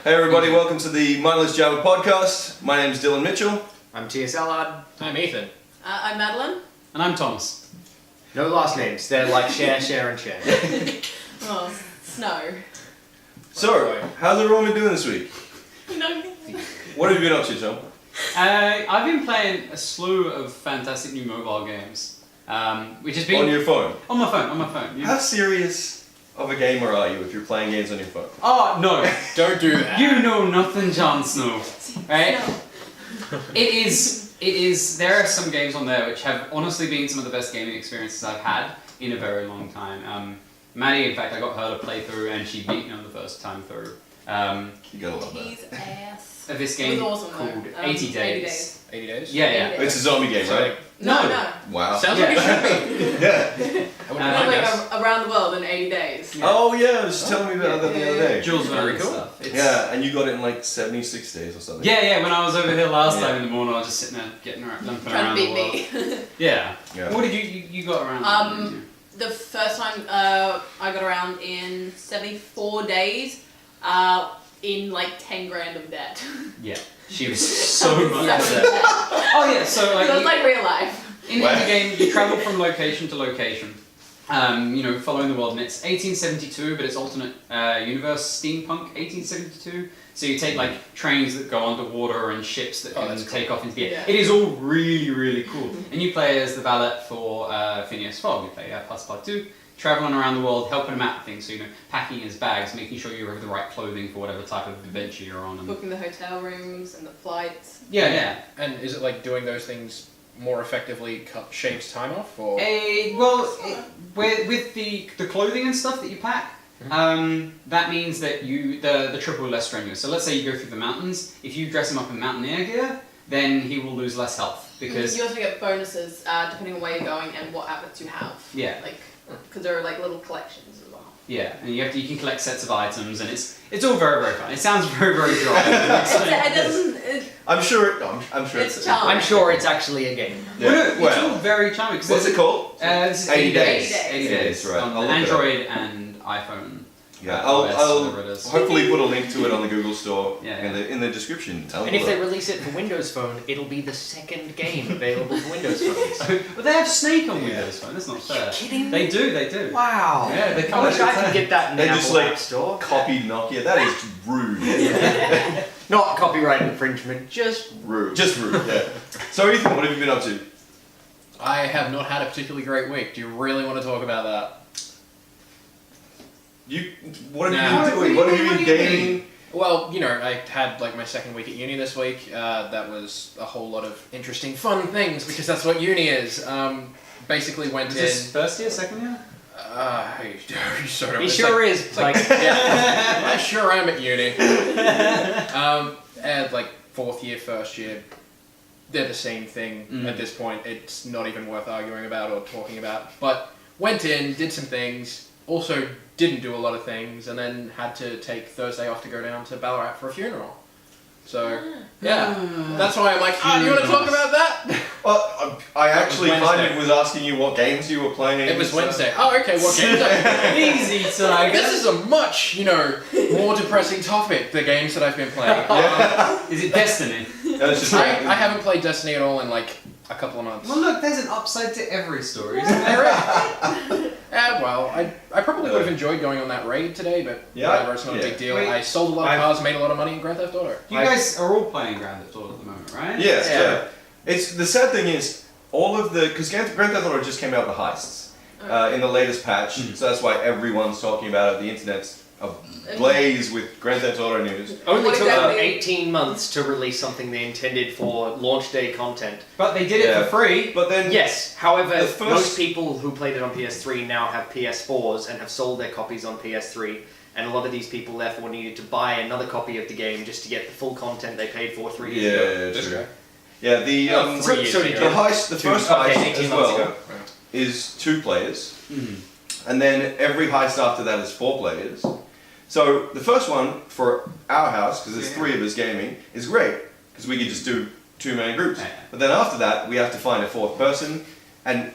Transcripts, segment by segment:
Hey everybody, welcome to the Mindless Java podcast. My name's Dylan Mitchell. I'm T.S. Allard. I'm Ethan. I'm Madeline. And I'm Thomas. No last names. They're like share, and share. Oh, snow. So, how's everyone been doing this week? No. What have you been up to, Tom? I've been playing a slew of fantastic new mobile games, which has been... On your phone? On my phone. How serious of a gamer are you if you're playing games on your phone? Oh, no. Don't do that. You know nothing, Jon Snow. Right? No. It is, there are some games on there which have honestly been some of the best gaming experiences I've had in a very long time. Maddie, in fact, I got her to play through and she beat me on the first time through. You gotta love that. His ass. Of this game It was awesome, called though. 80 Days. 80 Days. 80 Days? Yeah. Yeah. It's a zombie game, right? No. Wow. Sounds like it should be. Yeah. I wouldn't Like mind us. around the world in 80 days. Yeah. Oh yeah, I was telling me about that the other day. Jules Very Verne cool. stuff. It's- Yeah, and you got it in like 76 days or something. Yeah, when I was over here last Yeah. time in the morning, I was just sitting there getting around, lumping Trying around to the beat world. me. Yeah. Yeah. What did you got around? The first time I got around in 74 days, in like 10 grand of debt. Yeah. She was so much Yeah. better. Oh yeah, so like, So it's like real life. in the game, you travel from location to location. Following the world, and it's 1872, but it's alternate universe steampunk 1872. So you take like trains that go underwater and ships that can take off into the air. Yeah. It is all really, really cool. And you play as the valet for Phineas Fogg. You play Ep.2, traveling around the world, helping him out with things. So packing his bags, making sure you have the right clothing for whatever type of adventure you're on. And Booking the hotel rooms and the flights. yeah. And is it like doing those things more effectively shaves time off, or? With the clothing and stuff that you pack, that means that the trip will be less strenuous. So let's say you go through the mountains. If you dress him up in mountaineer gear, then he will lose less health because You also get bonuses depending on where you're going and what outfits you have. Yeah. Because there are like little collections as well. yeah, and you can collect sets of items, and it's all very, very fun. It sounds very, very dry. It doesn't. I'm sure. I'm sure It's charming. I'm sure it's actually a game. Yeah. It's all very charming. 'Cause What's it there's- called? This is 80 days. 80 days, right. on I'll look it up. Android and iPhone. Yeah, OS, I'll whatever it is. hopefully put a link to it on the Google Store Yeah. in the description. And if they release it for Windows Phone, it'll be the second game available for Windows phones. But they have Snake on Windows Phone. That's not fair. kidding They do. Wow. Yeah, they I come wish I could get that in the They just Apple like App Store. copied Nokia. That is rude. Not copyright infringement, just Rude. Just rude. Yeah. So Ethan, what have you been up to? I have not had a particularly great week. Do you really want to talk about that? What have Nah. you been doing? What have you been gaming? Well, I had like my second week at uni this week. That was a whole lot of interesting, fun things because that's what uni is. Basically went Is in. this first year, second year? You sort of. he it's sure like- is. It's like, yeah, I sure am at uni. And like fourth year, first year, they're the same thing at this point. It's not even worth arguing about or talking about. But went in, did some things, also didn't do a lot of things, and then had to take Thursday off to go down to Ballarat for a funeral. So, yeah, that's why I'm like, do you want to talk about that? Well, I actually That was kind Wednesday. of was asking you what games you were playing. It was so- Wednesday. Oh, okay, what games I Easy, Tiger. This is a much, more depressing topic, the games that I've been playing. Is it Destiny? That's just I haven't played Destiny at all in like a couple of months. Well, look, there's an upside to every story, isn't there? Well, I probably would have enjoyed going on that raid today, but Yeah. whatever, it's not a big deal. Wait. I sold a lot of cars, made a lot of money in Grand Theft Auto. You guys are all playing Grand Theft Auto at the moment, right? Yes, Yeah. yeah. It's the sad thing is all of the because Grand Theft Auto just came out with the heists in the latest patch, so that's why everyone's talking about it. The internet's ablaze with Grand Theft Auto news. Only What took exactly- 18 months to release something they intended for launch day content. But they did it Yeah. for free. But then Yes, however, The first- most people who played it on PS3 now have PS4s and have sold their copies on PS3, and a lot of these people therefore needed to buy another copy of the game just to get the full content they paid for 3 years ago. yeah, This true. guy. Yeah, the Oh, 3 years so did ago. the heist, the first okay, heist 18 as months well ago. is 2 players, Mhm. and then every heist after that is 4 players. So the first one for our house, because there's 3 of us gaming, is great because we could just do 2-man groups. Yeah. But then after that, we have to find a 4th person, and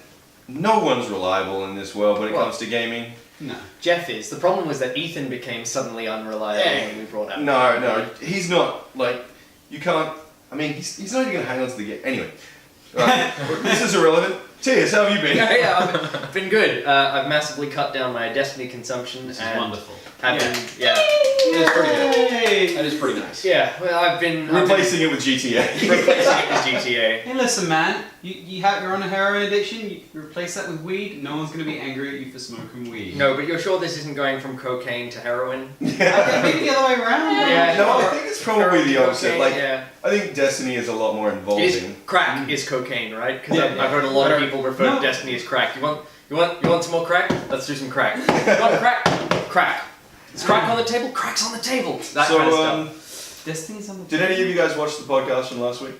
no one's reliable in this world when it Well, comes to gaming. No. Jeff is. The problem was that Ethan became suddenly unreliable when we brought up. No, he's not, like, you can't, I mean, he's not even going to hang on to the game. Anyway, this is irrelevant. Tias, how have you been? Yeah, I've been good. I've massively cut down my Destiny consumption. This is and wonderful. Have been, yeah. It is pretty good. That is pretty nice. Yeah, well, I've been Replacing it with GTA. replacing it with GTA. Hey, listen, man. You're on a heroin addiction. You replace that with weed. No one's gonna be angry at you for smoking weed. No, but you're sure this isn't going from cocaine to heroin? Maybe the other way around. Yeah, No, I think it's probably the opposite. Cocaine, Like, yeah. I think Destiny is a lot more involving. Crack is cocaine, right? Because Yeah, I've heard a lot of yeah. people refer to Destiny as crack. You want some more crack? Let's do some crack. You want crack? Crack. Is crack on the table? Crack's on the table. That So, kind of stuff. Destiny's on the. Did any of you guys watch the podcast from last week?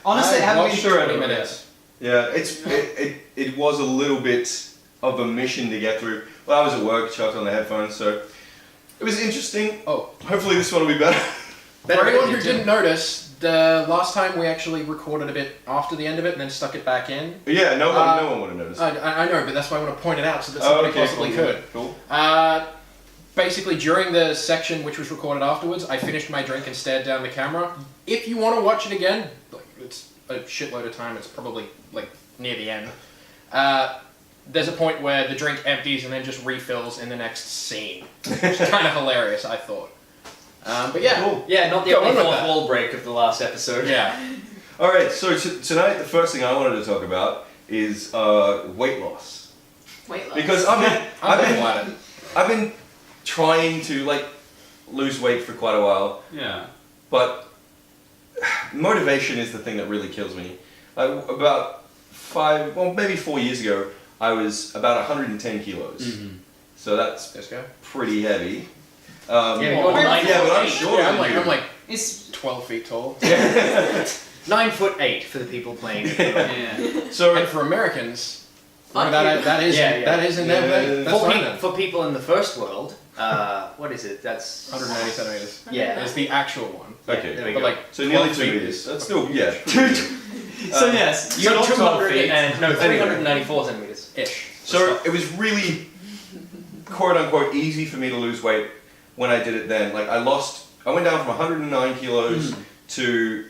Honestly, I haven't been watched through it. 20 minutes. Yeah, it was a little bit of a mission to get through. Well, I was at work, chucked on the headphones, so it was interesting. Oh. Hopefully this one will be better. For anyone who didn't notice, the last time we actually recorded a bit after the end of it and then stuck it back in. Yeah, no one would have noticed. I know, but that's why I want to point it out so that somebody possibly could. Cool. Basically, during the section which was recorded afterwards, I finished my drink and stared down the camera. If you want to watch it again, like, it's a shitload of time. It's probably like near the end. There's a point where the drink empties and then just refills in the next scene. It's kind of hilarious, I thought. But yeah. Cool. Yeah, not the Go only on with fourth that. wall break of the last episode. Yeah. All right, so tonight the first thing I wanted to talk about is weight loss. Wait, Because I've been trying to like lose weight for quite a while, Yeah. but motivation is the thing that really kills me. About 4 years ago, I was about 110 kilos. Mm-hmm. So that's Let's go. pretty heavy. Yeah, you're 9 yeah, foot but I'm 8. shorter Yeah, than you. I'm like It's 12 feet tall. 9'8" for the people playing. yeah. So And for Americans, Fuck that is Yeah, yeah. that is in Yeah, there. That's For, fine then. for people in the first world, what is it? That's 190 centimeters. Yeah. That's the actual one. okay, there we But go. like so nearly 12 2 feet. meters. That's still yeah. So yes, you're So not 12 200 feet. and no 394 centimeters. Ish. So it was really quote unquote easy for me to lose weight when I did it then. Like I went down from 109 kilos to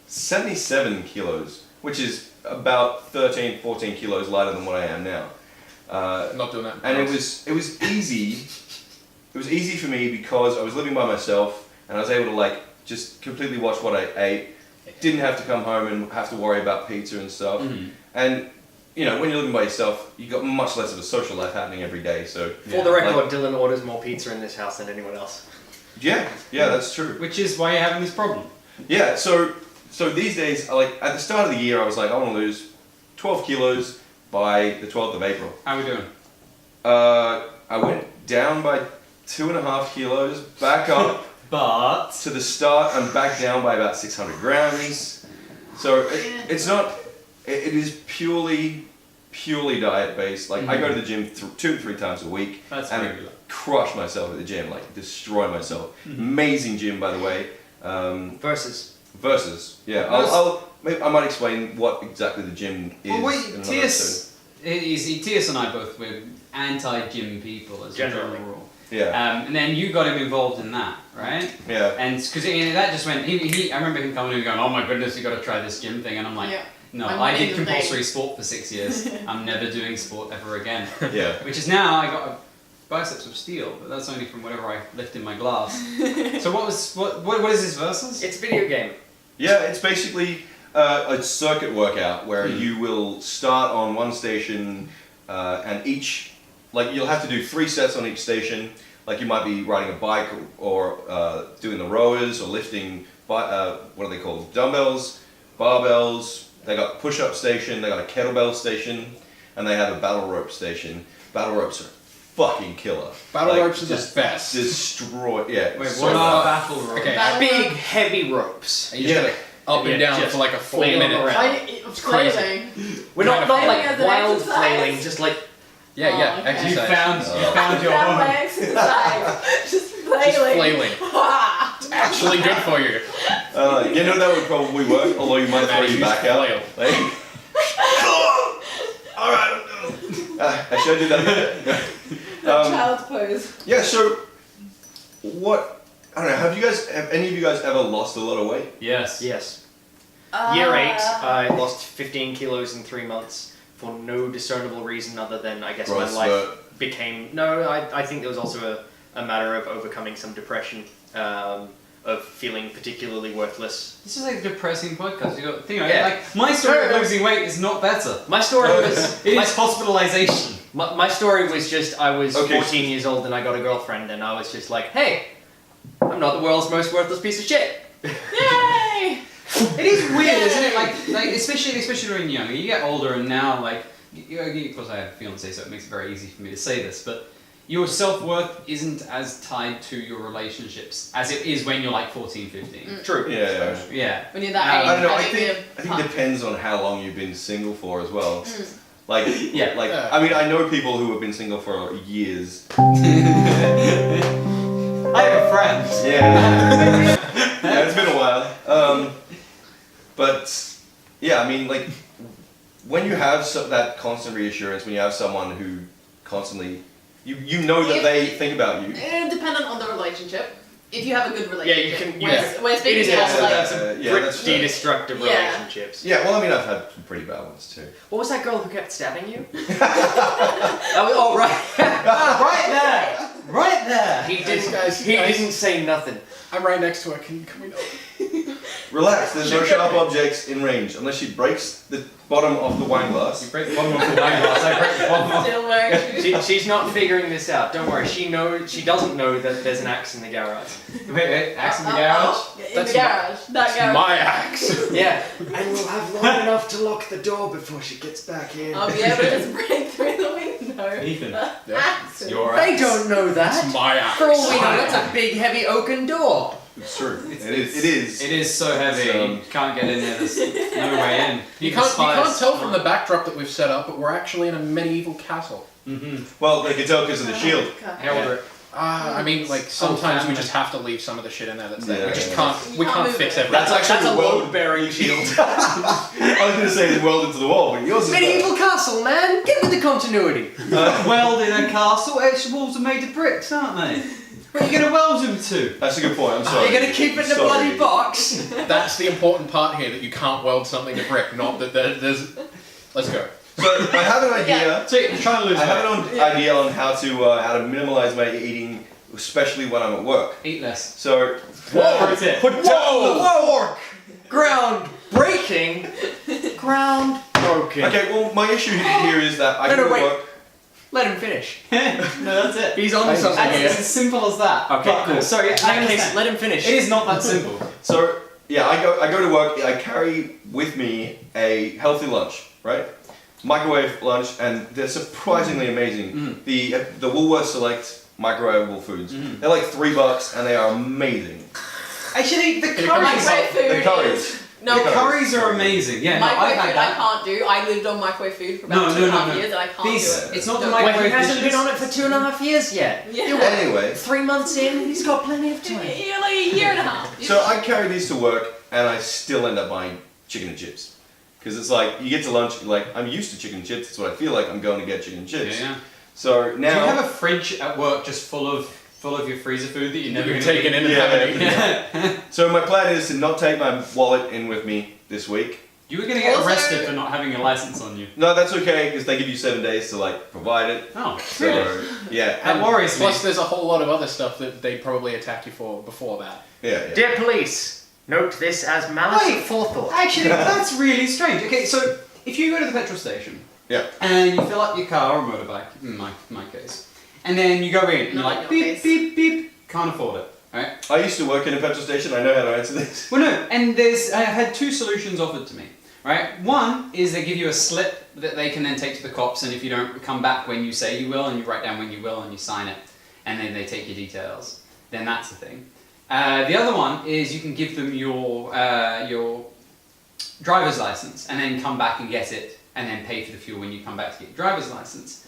77 kilos, which is about 13, 14 kilos lighter than what I am now. Not doing that. And it was easy. It was easy for me because I was living by myself and I was able to like just completely watch what I ate. Didn't have to come home and have to worry about pizza and stuff. And you know, when you're living by yourself, you've got much less of a social life happening every day. So For the record, like- Dylan orders more pizza in this house than anyone else. yeah, that's true. Which is why you're having this problem. Yeah, so these days, like at the start of the year, I was like, I want to lose 12 kilos by the 12th of April. How are we doing? I went down by 2.5 kilos, back up But to the start, and back down by about 600 grams. So it's not. It is purely diet based. Like I go to the gym 2 to 3 times a week that's and regular. crush myself at the gym, like destroy myself. Amazing gym, by the way. Versus, yeah. I might explain what exactly the gym is. Well, wait, in another episode. Tias and I both were anti-gym people as a Generally. general rule. Yeah, And then you got him involved in that, right? yeah. And because that just went. I remember him coming in and going, "Oh my goodness, you got to try this gym thing," and I'm like. Yeah. No, I'm I not did even compulsory sport for 6 years. I'm never doing sport ever again. Yeah. Which is now I got a biceps of steel, but that's only from whatever I lift in my glass. So what is this versus? It's a video game. Yeah, it's basically a circuit workout where you will start on one station and you'll have to do 3 sets on each station. Like you might be riding a bike or doing the rowers or lifting, what are they called? Dumbbells, barbells. They got push-up station, they got a kettlebell station, and they have a battle rope station. Battle ropes are fucking killer. Battle Like, ropes are the just best. Destroy, yeah. Wait, so what are fun. battle ropes? Okay. Battle Big, rope. heavy ropes. And you just Yeah. gotta up and Yeah, down just for like a full flail minute. around. It's crazy. flailing. We're not Flailing like as an wild exercise. flailing, just like Yeah, Oh, yeah, okay. You exercise. found your That home. my exercise. Just flailing. Just flailing. It's actually good for you. You know that would probably work, although you might throw Maddie, your use back out. flail. Like, alright, I'm done. Actually, I did that. That child's pose. Yeah. So, what? I don't know. Have any of you guys ever lost a lot of weight? Yes. Yes. Year 8, I lost 15 kilos in 3 months for no discernible reason other than I guess my Growth life spurt. became. No, I think there was also a matter of overcoming some depression, of feeling particularly worthless. This is like a depressing podcast. You got think Yeah. like my story of losing weight is not better. My story was It is hospitalization. my story was just I was Okay. 14 years old and I got a girlfriend and I was just like, hey, I'm not the world's most worthless piece of shit. Yay! It is weird, isn't it? Like especially when you're younger, you get older, and now like, of course I have a fiance, so it makes it very easy for me to say this, but your self-worth isn't as tied to your relationships as it is when you're like 14, 15. True. Yeah. Yeah. When you're that age, I don't know. I having think a it partner. depends on how long you've been single for as well. Like, Yeah. like Yeah. I mean, I know people who have been single for years. I have a friend. Yeah. Yeah, it's been a while. But yeah, I mean, like when you have that constant reassurance, when you have someone who constantly, you know that they think about you. Dependent on the relationship. If you have a good Yeah, relationship. you can. We're It speaking is about also like. that's some yeah, that's pretty fair. destructive Yeah. relationships. Yeah, well, I mean, I've had some pretty bad ones too. What was that girl who kept stabbing you? Oh, right there. Right there. He Guys, didn't. guys, he guys. didn't say nothing. I'm right next to her. Can we not? Relax, there's no sharp objects in range unless she breaks the bottom of the wine You glass. break the bottom of the wine glass. I break the bottom of. Still wearing. She's not figuring this out. Don't worry. She doesn't know that there's an axe in the garage. Wait, axe in the garage. In That's the garage. That garage. My axe. Yeah. And we'll have long enough to lock the door before she gets back in. I'll be able to just break through the window. Ethan. Axe. Your They axe. don't know that. It's my axe. For all we know, that's a big, heavy oaken door. It's true. It's- It is. It is so heavy. It's, You can't get in there. There's no way in. You can't tell from the backdrop that we've set up, but we're actually in a medieval castle. Mm-hmm. Well, they can tell because of the shield. Eldritch. I mean, like sometimes we family. just have to leave some of the shit in there that's there. Yeah, We just yeah. can't. We You can't can't move fix it. everything. That's actually That's a well- load-bearing shield. I was going to say it's welded to the wall, but yours is Medieval castle, man. Get with the continuity. Weld in a castle. Its walls are made of bricks, aren't they? Where are you going to weld them to? That's a good point. I'm sorry. You're gonna keep it in a Sorry. bloody box. That's the important part here, that you can't weld something to brick, not that there's... Let's go. So I have an idea. So you're trying to lose I have weight. an idea on how to minimize my eating, especially when I'm at work. Eat less. So Pro tip. put down the fork. Ground breaking. Ground broken. Okay. Well, my issue here is that I No, go no, to wait. work. Let him finish. No, that's it. He's on to something That's here. it's as simple as that. Okay, But, cool. Sorry, In I that case, understand. let him finish. It is not that simple. So yeah, I go to work. I carry with me a healthy lunch, right? Microwave lunch, and they're surprisingly amazing. The Woolworths Select microwavable foods. They're like $3, and they are amazing. Actually, the Can you curries, Microwave food. The curries. is- No, The the curries are amazing. Yeah, no, I've microwave had food I that. can't do. I lived on microwave food for No, about no, 2.5 no. years and I can't These, do it. it's not the No. Well, microwave he hasn't dishes. been on it for 2.5 years yet. Yeah. Anyway, 3 months in, he's got plenty of time. You're like a year and a half. so I carry these to work, and I still end up buying chicken and chips. Because it's like, you get to lunch, you're like, I'm used to chicken and chips, that's what I feel like, I'm going to get chicken and chips. Yeah. So Do now... you have a fridge at work just full of your freezer food that you never You're gonna taking eat? in and Yeah. having it. Yeah. So my plan is to not take my wallet in with me this week. You were gonna get Also- arrested for not having a license on you. No, that's okay, because they give you 7 days to like provide it. Oh, So, really? yeah. That worries me. Plus, there's a whole lot of other stuff that they'd probably attack you for before that. Yeah. Dear police, note this as malice Wait. of forethought. Actually, that's really strange. Okay, so if you go to the petrol station, Yeah. and you fill up your car or motorbike, in my case, and then you go in and you're Not like in your beep case. beep beep, can't afford it, right? I used to work in a petrol station, I know how to answer this. Well, no, and I had two solutions offered to me, right? One is they give you a slip that they can then take to the cops, and if you don't come back when you say you will, and you write down when you will, and you sign it, and then they take your details, then that's the thing. The other one is you can give them your driver's license, and then come back and get it, and then pay for the fuel when you come back to get your driver's license.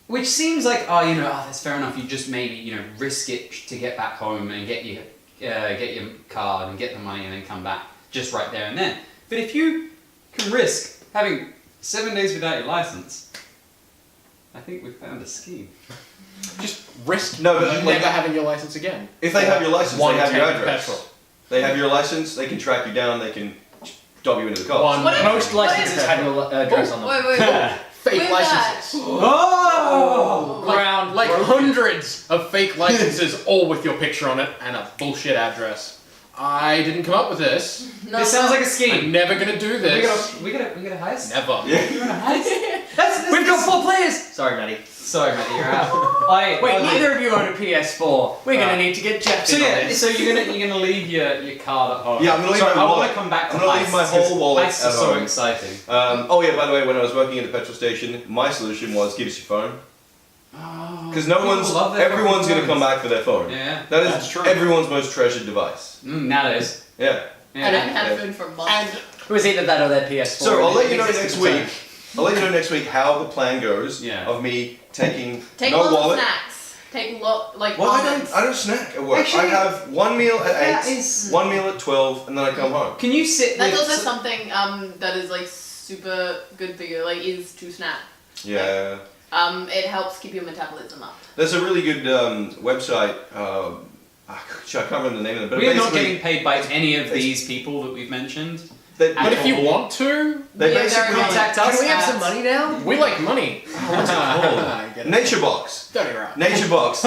Which seems like, that's fair enough. You just maybe, risk it to get back home and get your card and get the money and then come back just right there and then. But if you can risk having 7 days without your license, I think we've found a scheme. Just risk No, but never like, having your license again. if they have your license, they have your tank of address. petrol. They have your license. They can track you down. They can dob you into the cops. One What if- Most licenses have your address on them. Wait. fake With licenses. Oh! Like hundreds of fake licenses, all with your picture on it and a bullshit address. I didn't come up with this. No, This sounds like a I'm scheme. never gonna do this. We got a heist. Never. Yeah. You're a heist. We've got 4 players! Sorry, Maddie. Sorry, Matty, you're out. Wait, neither of you own a PS4. We're gonna need to get Jeff So in on yeah, this. so you're gonna leave your card at home. Yeah, I'm gonna leave Sorry, my I wallet. want to come back to I'm gonna leave heists, my whole 'cause wallet heists are at so home. exciting. Oh yeah, by the way, when I was working at the petrol station, my solution was give us your phone. Because everyone's going to come back for their phone. Yeah, That is that's true. everyone's most treasured device. Nowadays. Yeah. Yeah. I didn't have food for months. And It was either that or their PS4. So I'll let you know It next existed at the week. I'll let you know next week how the plan goes Yeah. of me taking Take no lots wallet. of snacks. Take like Well, almonds. I don't snack at work. Actually, I have one meal at that 8, is- one meal at 12, and then I come home. Can you sit That's with... also something that is like super good for you. Like is to snack. Yeah. It helps keep your metabolism up. There's a really good website. I can't remember the name of it, but We are not basically, getting paid by any of these people that we've mentioned. but if you want to, they Yeah, basically very Contact much. us Can we have at- some money now? we like money. What's it called? Get it. Nature Box. Dirty rat. Nature Box.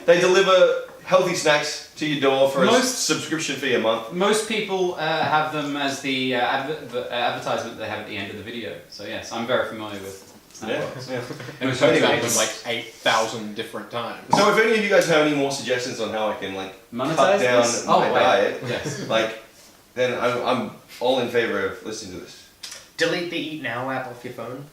They deliver healthy snacks to your door for a Most- subscription fee a month. Most people have them as the advertisement they have at the end of the video. So yes, I'm very familiar with Snapbox. Yeah. And it's Anyway, only like 8,000 different times. So if any of you guys have any more suggestions on how I can like Monetize cut down this? my Oh, wait. diet, Yes. like then I'm all in favor of listening to this. Delete the Eat Now app off your phone.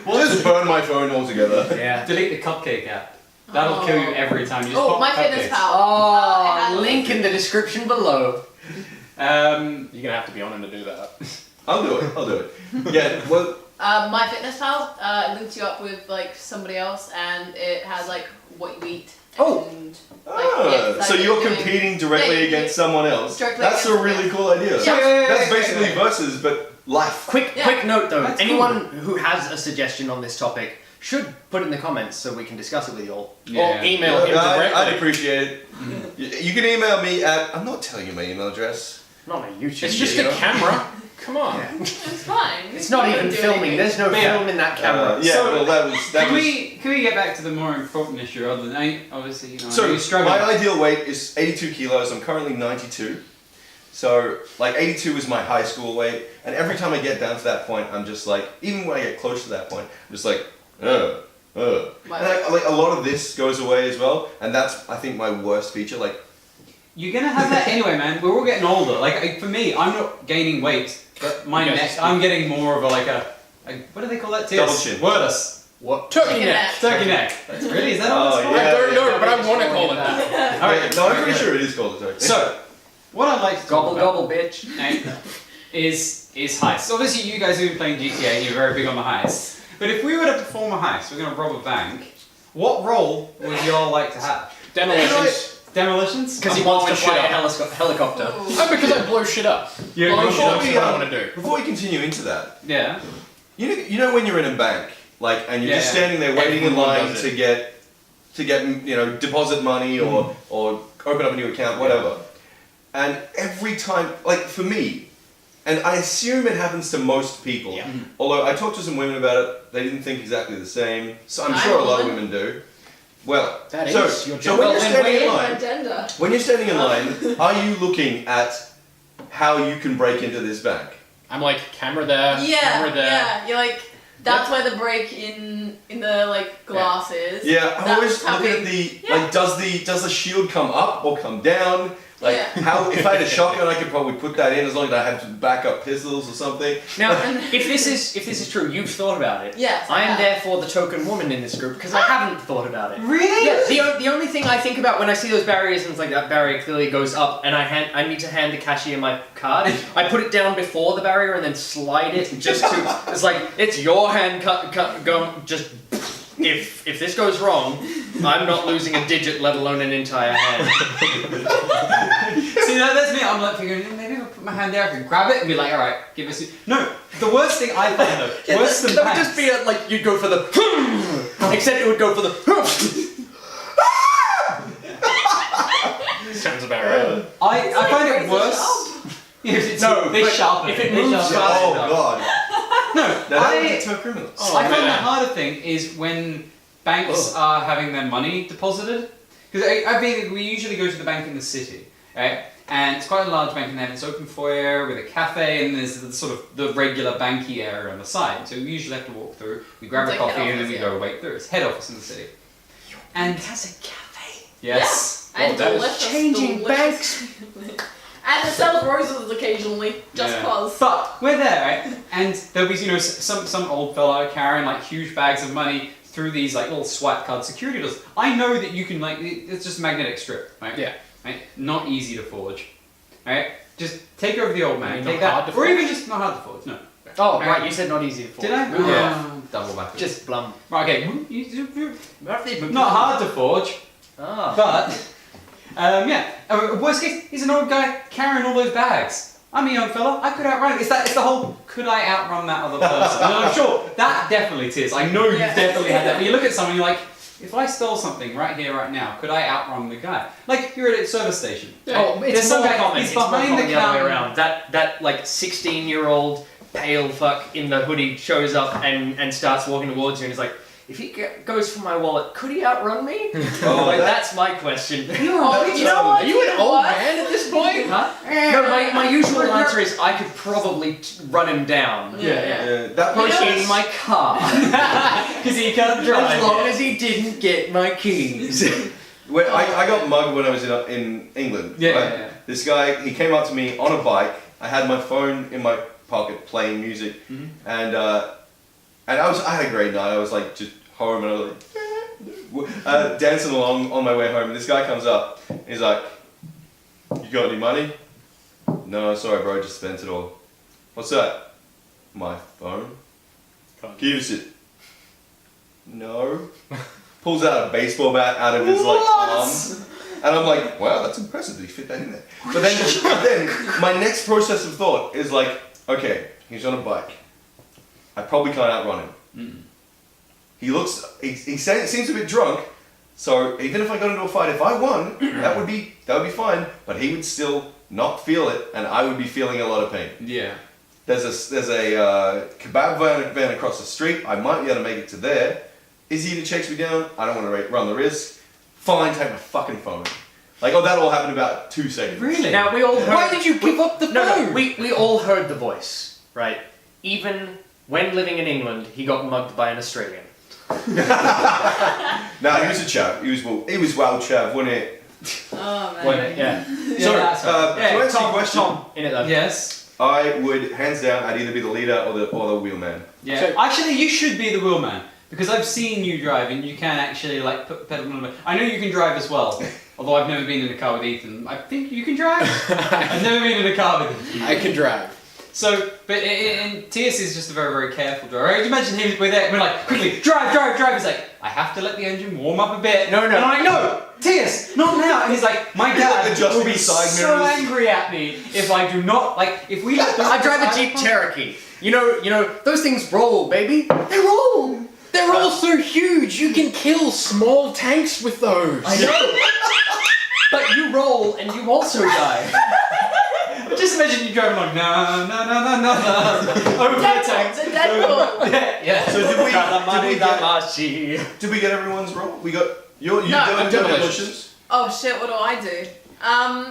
We'll just burn my phone altogether. Yeah. Delete the Cupcake app. That'll kill you every time you just Oh, pop my fitness cupcakes. pal. Oh, It has link in the description below. You're gonna have to be on him to do that. I'll do it. Yeah. Well, My fitness pal links you up with like somebody else, and it has like what you eat. Oh. And, like, so you're doing- competing directly Yeah, against someone else. directly That's a against really them. cool idea. Yeah. That's basically versus, but life. Quick Yeah. note though. That's Anyone who has a suggestion on this topic should put it in the comments so we can discuss it with you all. Yeah. Or email him directly. I'd appreciate it. You can email me at. I'm not telling you my email address. Not my YouTube. It's just a video. camera. Come on. Yeah. It's fine. It's not You even don't do filming. anything. There's no Yeah. film in that camera. Yeah. So, Well, that was. Can we get back to the more important issue other than obviously you know So you're struggling. my ideal weight is 82 kilos. I'm currently 92. So like 82 is my high school weight, and every time I get down to that point, I'm just like, even when I get close to that point, I'm just like, Why? And like a lot of this goes away as well, and that's I think my worst feature. Like, You're gonna have that anyway, man. We're all getting older. Like for me, I'm not gaining weight, but my You guys neck, just- I'm getting more of a what do they call that? Tits? Double chin. Wordless. What? Turkey Chicken neck. neck. Turkey neck. That's really is that Oh, what it's called? yeah. I don't know, but I want to call it that. All right. no, I'm pretty sure it is called a turkey. So, what I'd like to talk Gobble about gobble, bitch. is heists. Obviously, you guys have been playing GTA and you're very big on the heists. But if we were to perform a heist, we're going to rob a bank. What role would you all like to have? Demolitions. Demolitions? Because he I'm wants to blowing fly a shit helicopter. Ooh. Oh, because I blow shit up. You're Blowing going shit up for- is what I want to do. Before we continue into that, Yeah. you know when you're in a bank, like, and you're just Yeah. standing there waiting in Everyone line does to get deposit money or open up a new account, whatever. And every time, like for me, and I assume it happens to most people. Yeah. Although I talked to some women about it, they didn't think exactly the same. So I'm I'm sure a a lot of woman. women do. Well, That so, is your so job. when Well, you're then standing in weigh in line, Agenda. when you're standing in line, are you looking at how you can break into this bank? I'm like, camera there, Yeah, camera there. yeah. You're like, that's where the break in the like glass is. Yeah, I'm That's always how looking we- at the Yeah. like. Does the shield come up or come down? Like Yeah. how? If I had a shotgun, I could probably put that in as long as I had some backup pistols or something. Now, if this is true, you've thought about it. Yes, I I am have. therefore the token woman in this group because I haven't thought about it. Really? Yeah, the only thing I think about when I see those barriers and it's like that barrier clearly goes up and I need to hand the cashier my card. I put it down before the barrier and then slide it just to. It's like it's your hand go just. If this goes wrong, I'm not losing a digit, let alone an entire hand. See, that's me. I'm like figuring maybe if I put put my hand there, I can grab it and be like, all right, give us. No, the worst thing I find though, worse than that would just be like you'd go for the, except it would go for the. Sounds about right. I find it worse. They sharpen if it moves fast Oh enough. god. No, That would deter criminals. I find man. the harder thing is when banks are having their money deposited. Because we usually go to the bank in the city, right? And it's quite a large bank and they have this open foyer with a cafe and there's the sort of the regular banky area on the side. So we usually have to walk through, we grab It's a like coffee head and then office, we go wait through. It's head office in the city. And Has a cafe. yes. And that is delicious, changing delicious. And it sells roses occasionally, just Yeah. cause. But we're there, right? And there'll be, some old fella carrying like huge bags of money through these like little swipe card security doors. I know that you can like, it's just a magnetic strip, right? Yeah. Right? Not easy to forge, right? Just take over the old man, mean take not hard that, to or forge? even just not hard to forge. No. Oh, right, you said not easy to forge. Did I? Yeah. Double back. Just blum. Right, okay. Not hard to forge, Ah. but yeah. Worst case, he's an old guy carrying all those bags. I'm a young fella. I could outrun him. It's the whole. Could I outrun that other person? And I'm sure that definitely is. I know you've Yeah. definitely had that. When you look at someone, you're like, if I stole something right here, right now, could I outrun the guy? Like you're at a service station. Oh, There's it's some more guy- common. he's It's more behind common the the other way counter. around. That like 16-year-old pale fuck in the hoodie shows up and starts walking towards you and is like, if he goes for my wallet, could he outrun me? Oh, like that- that's my question. Oh, you know what? Are you an old What? man at this point? Huh? No, my usual answer is I could probably run him down. Yeah, that Push person. in my car. Because he can't drive. As long as he didn't get my keys. When I got mugged when I was in England. Yeah, right? yeah, yeah. This guy, he came up to me on a bike. I had my phone in my pocket playing music, and I had a great night. I was like just home and I was like dancing along on my way home. And this guy comes up. And he's like, "You got any money?" "No, sorry, bro. Just spent it all." "What's that?" "My phone." "Give us it." "No." Pulls out a baseball bat out of his like arm, and I'm like, "Wow, that's impressive that he fit that in there." But then my next process of thought is like, okay, he's on a bike. I probably can't outrun him. He seems a bit drunk, so even if I got into a fight, if I won, that would be fine. But he would still not feel it, and I would be feeling a lot of pain. Yeah. There's a kebab van across the street. I might be able to make it to there. Is he to chase me down? I don't want to run the risk. Fine, take my fucking phone. Like, that all happened in about 2 seconds. Really? Now we all heard. Why did you give up the No, phone? we all heard the voice, right? Even when living in England, he got mugged by an Australian. No, he was a chav. He was wild chav, wasn't it? Oh man. Wasn't it? Yeah. So, that's right. to answer your question, Tom, in it though. Yes. I would, hands down, I'd either be the leader or the wheelman. Yeah. So- Actually, you should be the wheelman because I've seen you drive and you can actually like put the pedal on the. I know you can drive as well. Although I've never been in a car with Ethan. I think you can drive. I've never been in a car with Ethan. I can drive. So, but T.S. is just a very, very careful driver. Right? Imagine him, we're like, quickly, drive. He's like, I have to let the engine warm up a bit. No. And I'm like, no, T.S., not now. And he's like, my dad adjusting will be the side so mirrors. angry at me if I do not, like, if we let I drive a Jeep Cherokee. You know, those things roll, baby. They roll. They're all so huge, you can kill small tanks with those. I know. But you roll and you also die. Just imagine you driving along, no, over the Deadpool. tanks. It's a Deadpool. Yeah. So did we get everyone's role? We got you're No, doing I'm demolitions. Oh shit, what do I do?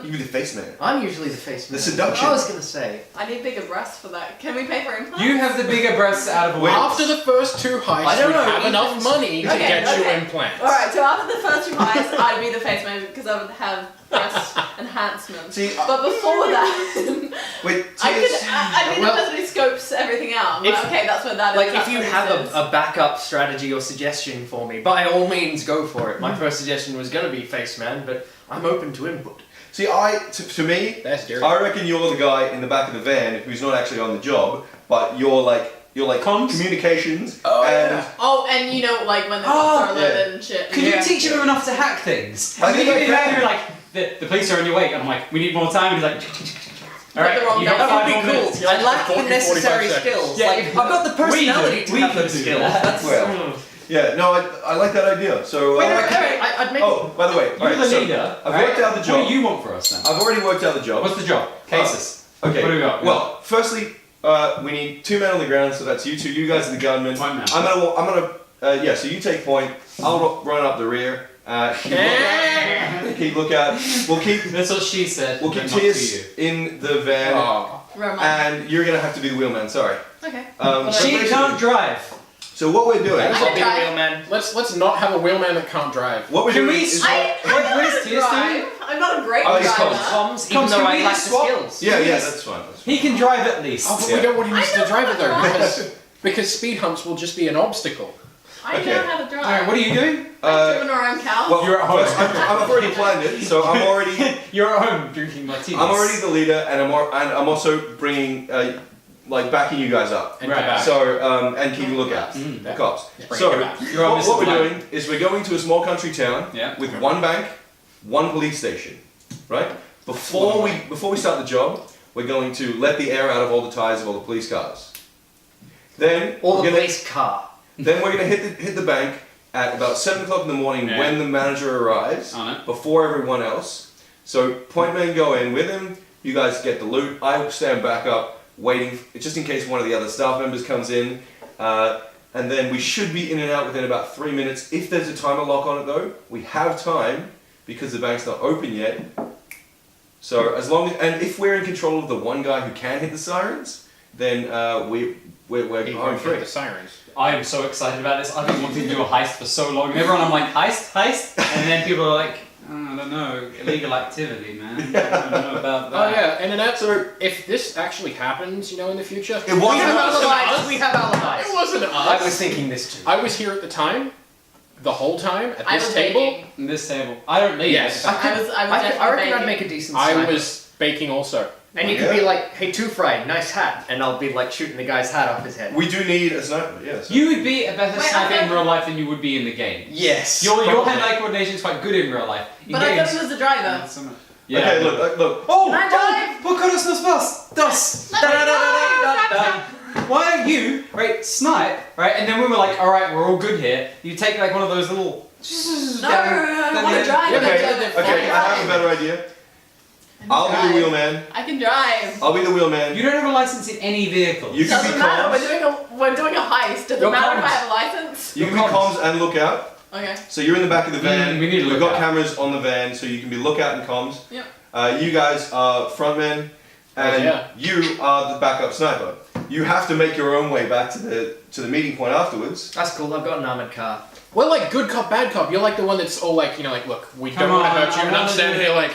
You be the face man. I'm usually the face man. The seduction. I was gonna say. I need bigger breasts for that. Can we pay for implants? You have the bigger breasts out of a Wait. After the first 2 heists, I don't we'd know, have enough Ethan's- money to Okay, get you okay. implants. Alright, so after the first 2 heists, I'd be the face man because I would have breast enhancement. See, But before that, wait, I'd be the Well, person who scopes everything out. I'm like, if- okay, that's where that is. Like, that's if you where have this is. a backup strategy or suggestion for me, by all means go for it. My first suggestion was gonna be face man, but I'm open to input. See, to me, That's dirty. I reckon you're the guy in the back of the van who's not actually on the job, but you're like Comms? communications Oh, and yeah. Oh, and you know, like when the Oh, cops are yeah. alerted and shit. Can Yeah. you teach him enough to hack things? I think I you're can. like, the police are on your way. And I'm like, we need more time. And he's like, All right, the wrong you got guy. That 5 would more be cool. minutes. I lack the 40, necessary 45 seconds. skills. Yeah, like, if- I've got the we personality do. to have We those do skills. that. That's Well, yeah, no, I like that idea. So, Wait, I'd make oh, by the way, You're alright, the so leader. I've right? worked out the What job. do you want for us then? I've already worked out the job. What's the job? Cases. Okay. What do we got? Well, firstly, we need 2 men on the ground, so that's you two. You guys are the gunmen. Point man. I'm gonna. Yeah. So you take point. I'll run up the rear. Keep lookout. We'll keep. That's what she said. We'll keep but not to Tias you. in the van, Oh. Roman. and you're gonna have to be the wheelman. Sorry. Okay. So She basically- can't drive. So what we're doing. I I'll can be a drive. wheelman. Let's not have a wheelman that can't drive. What we're Can doing we is. I What know is how to Tias doing? drive. I'm not a great Oh, he's driver. Comms, even Comms, though can I we lack just the swap? skills. Yeah, that's fine. That's fine. He can drive at least. Oh, but Yeah. we don't want him I to know drive how it to though, drive. because speed humps will just be an obstacle. I Okay. know how to drive. Alright, what are you doing? I've driven around cows. Well, You're at home. first, I've already planned it, so I'm already. You're at home drinking martinis. I'm already the leader, and I'm also bringing, backing you guys up. And Right. come back. So, and keeping lookout. Mm. The cops. Bring So, it back. You're on what Mr. we're Black. doing is we're going to a small country town Yeah. with one bank, one police station, right? Before we start the job, we're going to let the air out of all the tires of all the police cars. Then Or we're the gonna, police car. then we're gonna hit the bank at about 7 o'clock in the morning Yeah. when the manager arrives, On it. before everyone else. So point men go in with him. You guys get the loot. I will stand back up, waiting just in case one of the other staff members comes in. And then we should be in and out within about 3 minutes. If there's a timer lock on it though, we have time because the bank's not open yet. So as long as, and if we're in control of the one guy who can hit the sirens, then we're He home won't free. hit the sirens. I am so excited about this. I've been wanting to do a heist for so long. And everyone, I'm like, heist? And then people are like, I don't know, illegal activity, man. I don't know about that. Oh yeah, internet. So if this actually happens, in the future, It wasn't alibis. We have alibis. It wasn't us. I was thinking this too. I was here at the time, the whole time at I this was table. baking. In this table. I don't need Yes. it. I was I definitely reckon baking. I'd make a decent I sniper. was baking also. And you could be like, hey, Two Fry, nice hat. And I'll be like shooting the guy's hat off his head. We do need a sniper, yes. You would be a better Wait, sniper I in thought- real life than you would be in the game. Yes. Your probably. hand-eye coordination is quite good in real life. In But I games, thought he was the driver. not so much. Yeah. Okay, look. Oh, Can I drive? ¿Por qué nos vas? Dos. Let me Da-da-da-da-da-da. Why don't you, right, snipe, right, and then we were like, alright, we're all good here. You take like one of those little... No, I want to drive. Okay, I have a better idea. I'll be the wheelman. I can drive. I'll be the wheelman. You don't have a license in any vehicle. You can Doesn't be matter. comms. We're doing a heist. Does it You're matter if I comms. have a license? You can be comms and lookout. Okay. So you're in the back of the van. we need a We've got lookout. cameras on the van, so you can be lookout and comms. Yep. You guys are frontmen, and yeah. you are the backup sniper. You have to make your own way back to the meeting point afterwards. That's cool, I've got an armored car. We're like good cop, bad cop. You're like the one that's all like, look, we Come don't want to on, hurt you, I and I'm wanna standing do here like,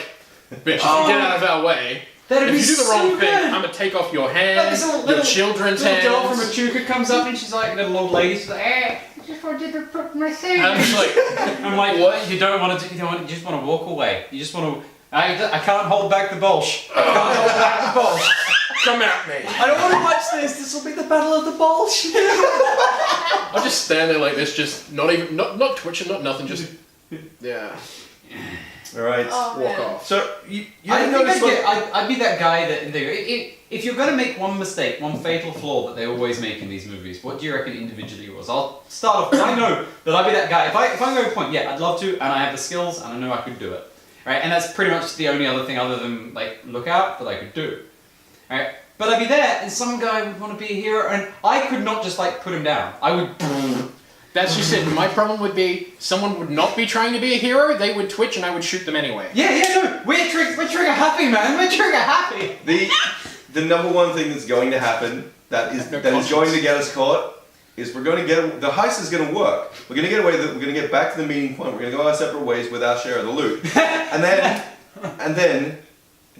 bitch, if you get out of our way, That'd if be you do the so wrong good. thing, I'm gonna take off your Like hand, this little, your little, children's little doll hands. from Echuca comes up and she's like, little old lady, she's like, I just wanted to put my thing. And I'm just like, I'm like, what? You don't want to do, you just want to walk away. You just want to, I can't hold back the Bolsh. I can't hold back the Bolsh. come at me. I don't want to watch this, this will be the battle of the Bolsh. I'll just stand there like this, just not twitching, not nothing, just, yeah, All right. Oh, walk man. off. So you I didn't think notice I'd be that guy that if you're gonna make one mistake, one fatal flaw that they always make in these movies, what do you reckon individually was? I'll start off. I know that I'd be that guy. If I'm going to point, yeah, I'd love to, and I have the skills, and I know I could do it, right? And that's pretty much the only other thing other than like lookout that I could do, right? But I'd be there, and some guy would want to be a hero, and I could not just like put him down. I would. That's just it. My problem would be someone would not be trying to be a hero. They would twitch, and I would shoot them anyway. Yeah, no, we're trigger happy, man. We're trigger happy. the number one thing that's going to happen that is going to get us caught is we're going to get the heist is going to work. We're going to get away. We're going to get back to the meeting point. We're going to go our separate ways with our share of the loot, and then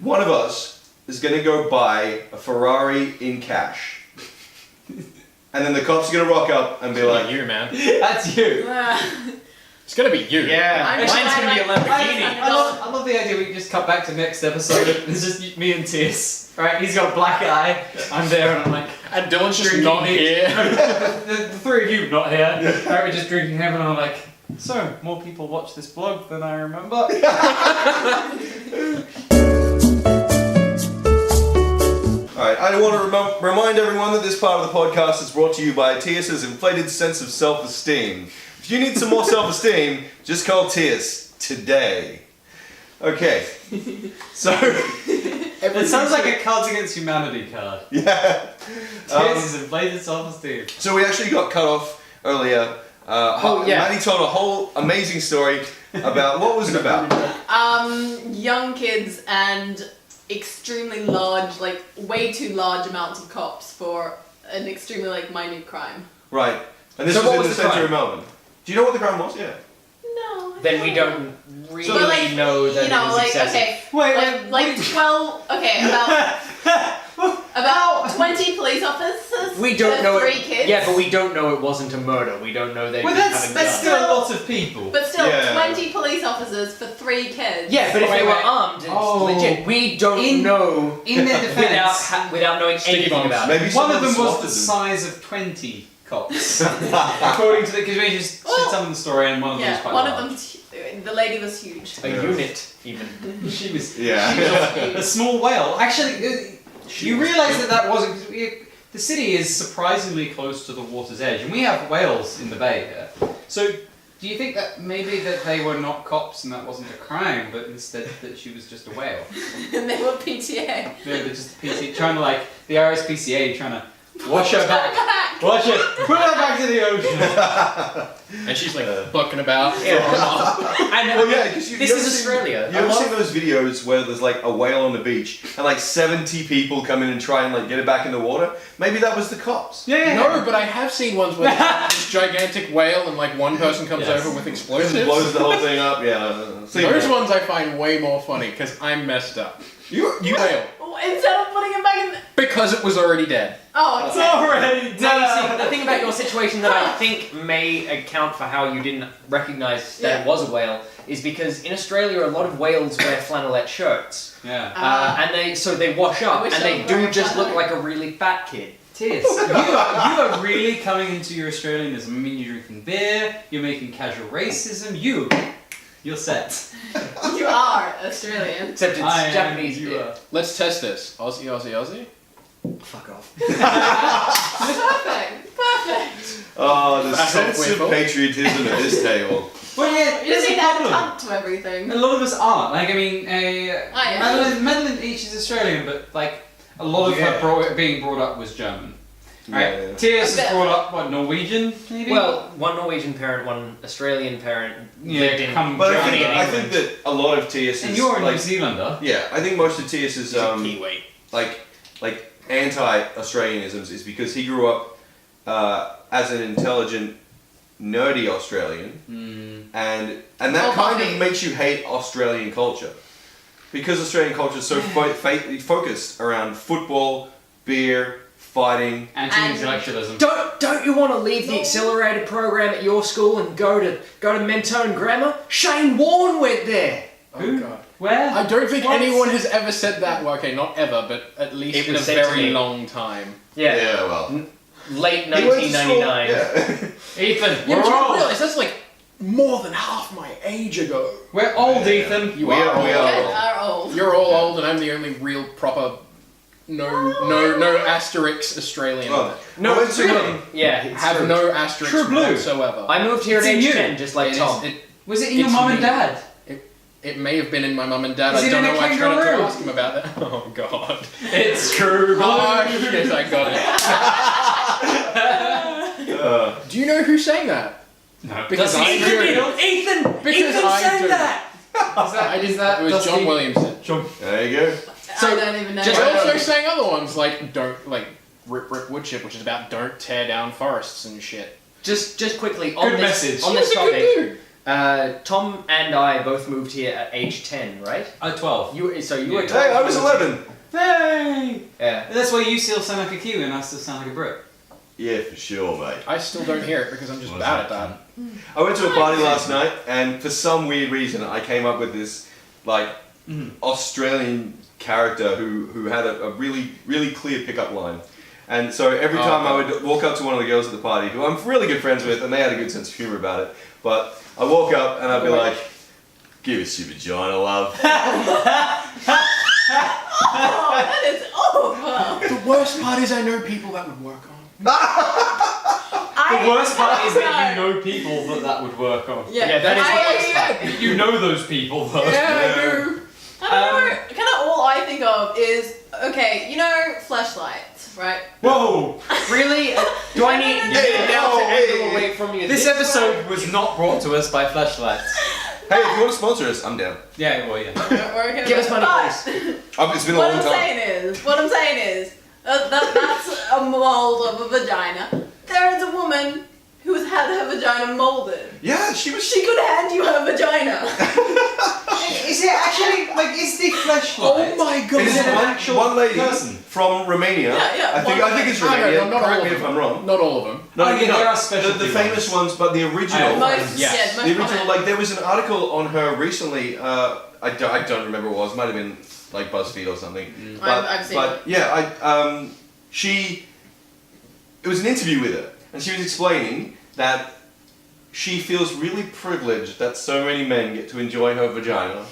one of us is going to go buy a Ferrari in cash. And then the cops are going to rock up and be like, you, man. That's you. It's gonna be you. Yeah, I'm mine's just- gonna be a Lamborghini. I love the idea we can just cut back to next episode. It's just me and Tiss. Right, he's got a black eye. I'm there and I'm like, And Dylan's just drinking not beer. here. the three of you not here. Right, we're just drinking heaven and I'm like, so, more people watch this blog than I remember. I want to remind everyone that this part of the podcast is brought to you by Tias's inflated sense of self-esteem. If you need some more self-esteem, just call Tias today. Okay, so... It sounds like a Cards Against Humanity card. Yeah. Tears is inflated self-esteem. So we actually got cut off earlier. Maddie told a whole amazing story about... What was it about? Young kids and extremely large, like way too large amounts of cops for an extremely like minute crime. Right. And this So was what in was the the centre crime? of Melbourne. Do you know what the crime was? Yeah. No. I Then we don't really know that you know, it was like excessive. okay, Wait, like 12. Okay, about 20 police officers. We don't for know 3 it. kids. Yeah, but we don't know it wasn't a murder. We don't know they Well, didn't that's have a gun. still a lot of people. But still, Yeah. 20 police officers for 3 kids. Yeah, but if Wait, they were wait. armed, it's Oh. legit. We don't know In their defense, without knowing Sticky anything bombs. about it. Maybe one of someone them was swatted the them. size of 20 cops. According to the, because we just Well, telling the story, and one of them was Yeah, quite one large. of them. The lady was huge. A unit, even. She was Yeah. a small whale. Actually, you realise that wasn't. Cause the city is surprisingly close to the water's edge, and we have whales in the bay here. So, do you think that maybe that they were not cops and that wasn't a crime, but instead that she was just a whale? And they were PTA. Yeah, they're just PC, trying to like the RSPCA trying to wash her back. Wash it. Put her back to the ocean. And she's like bucking about. And Well, yeah, because this is Australia. You ever seen those videos where there's like a whale on the beach and like 70 people come in and try and like get it back in the water? Maybe that was the cops. Yeah. No, but I have seen ones where there's like this gigantic whale and like one person comes Yes. over with Just explosives. blows the whole thing up. Yeah. See, Those ones I find way more funny because I'm messed up. You Whale. Instead of putting it back in the... Because it was already dead. Oh, It's okay. already No, you see, done. the thing about your situation that I think may account for how you didn't recognise that it was a whale is because in Australia a lot of whales wear flannelette shirts. Yeah. And they wash up I wish and I they was do wearing just look flannelette. like a really fat kid. Tears. You are really coming into your Australianism. I mean, you're drinking beer, you're making casual racism, you're set. You are Australian. Except it's I am, Japanese you beer. are. Let's test this. Aussie, Aussie, Aussie. Fuck off. Perfect. Perfect. Oh, the Back sense off, of Winkle. patriotism at this table. Well, yeah, You just here's need the to add problem. cunt to everything. A lot of us aren't. Like, I mean, am. Madeline each is Australian, but like a lot of her being brought up was German. Right? Yeah. Tears I is bet. brought up what, Norwegian, maybe. Well, one Norwegian parent, one Australian parent Yeah, lived in come- But Germany I and think England. that a lot of TS and is you're a New like, Zealander. yeah, I think most of TS's Kiwi. like anti-Australianisms is because he grew up as an intelligent, nerdy Australian, and that Oh, kind okay. of makes you hate Australian culture because Australian culture is so focused around football, beer, fighting. Anti-intellectualism. Don't you want to leave the accelerated program at your school and go to Mentone Grammar? Shane Warne went there. Oh god. Where? I don't think What? anyone has ever said that. Well, okay, not ever, but at least It in a was said to very me. long time. Yeah. Well. Late He went to school- 1999. Yeah. Ethan, Yeah, we're but you don't old. realise that's like more than half my age ago. We're old, Yeah. Ethan. You We are are- we You old. are. guys are old. You're all old, and I'm the only real proper no asterisk Australian. Oh, No, I went it's to, true. Yeah, it's Have true. no asterisk True blue. whatsoever. I moved here at It's in age you. 10, just like It is- Tom. Was it in your It's mum and me. dad? It may have been in my mum and dad. Is I it don't in a know. I tried to kangaroo? ask him about that. Oh god. It's true blue. Oh yes, I got it. Do you know who sang that? No, Because Dusty I do. Springfield. Ethan! Because Ethan I sang do. that! I did that. It was Dusty- John Williamson. There you go. So, I don't even know. I also sang other ones like Rip Rip Woodchip, which is about don't tear down forests and shit. Just quickly, on Good this, message. on He this was a good topic, dude. Tom and I both moved here at age 10, right? 12. You were 12. Hey, I was 11. Hey! Yeah. That's why you still sound like a Kiwi and I still sound like a Brit. Yeah, for sure, mate. I still don't hear it because I'm just What bad is at that? that. I went to a party last night, and for some weird reason, I came up with this like Australian character who had a really clear pickup line. And so every time I would walk up to one of the girls at the party, who I'm really good friends with, and they had a good sense of humour about it, but I walk up and I'd be like, "Give us your vagina, love." that is awful. The worst part is I know people that would work on. The worst part is that you know people that would work on. Yeah, that is the worst part. You know those people though. Yeah, I do. I don't know. Kind of all I think of is okay. You know, flashlights, right? Whoa! Really? Do I need now to angle away from you? This episode was not brought to us by flashlights. Hey, if you want to sponsor us, I'm down. Yeah, well, yeah. We're gonna Give us money, but It's been a what long I'm time. saying is, that's a mold of a vagina. There is a woman who's had her vagina molded. Yeah, she was. She could hand you her vagina. Is it actually, like, is the flashlight? Oh my god. It is Is it an actual one lady person? from Romania. Yeah, I think it's No, Romania. not all Correct of me them. if I'm wrong. Not all of them. No, Oh, yeah, no, there are specialty the famous ones, but the original. Most, Yes. yeah, most The original, common. like there was an article on her recently. I don't remember what it was. Might have been like BuzzFeed or something. But, I've seen but yeah, it was an interview with her, and she was explaining that she feels really privileged that so many men get to enjoy her vagina.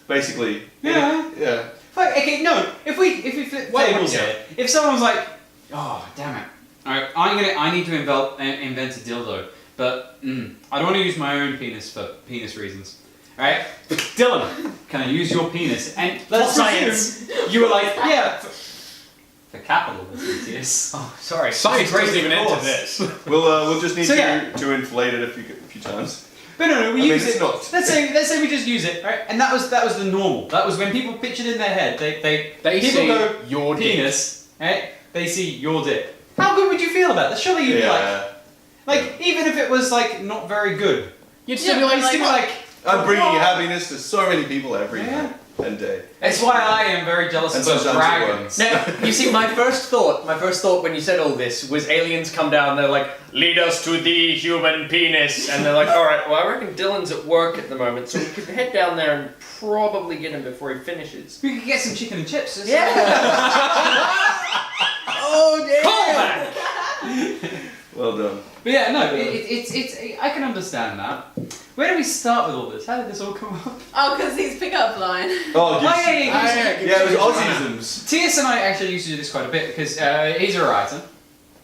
Basically. Yeah. Yeah. Fuck, okay, no. If we flip tables yeah. here, if someone's like, oh damn it, alright, I need to invent a dildo, but I don't want to use my own penis for penis reasons. Alright, Dylan, can I use your penis? And let's science. presume you were like, yeah, for capitalism, yes. Oh, sorry. Science Crazy isn't even into course. this. We'll just need So, yeah. to inflate it a few times. But no, we I mean, use it's it. not- Let's say we just use it, right? And that was the normal. That was when people pictured in their head. They people see go your dick. penis, right? They see your dick. How good would you feel about that? Surely you'd be like, even if it was like not very good, You'd Yeah, still be like, you'd still be like, I'm bringing "Oh." happiness to so many people every Yeah. night and day. That's why I am very jealous And of those sometimes it dragons. Now, you see, my first thought when you said all this was aliens come down, they're like, lead us to the human penis, and they're like, alright, well I reckon Dylan's at work at the moment, so we could head down there and probably get him before he finishes. We could get some chicken and chips. Yeah! Oh damn! Callback! Well done. But yeah, no, it's I can understand that. Where do we start with all this? How did this all come up? Oh, because he's pickup line. Oh, yeah. yeah, it was Aussisms. T.S. and I actually used to do this quite a bit because he's a writer,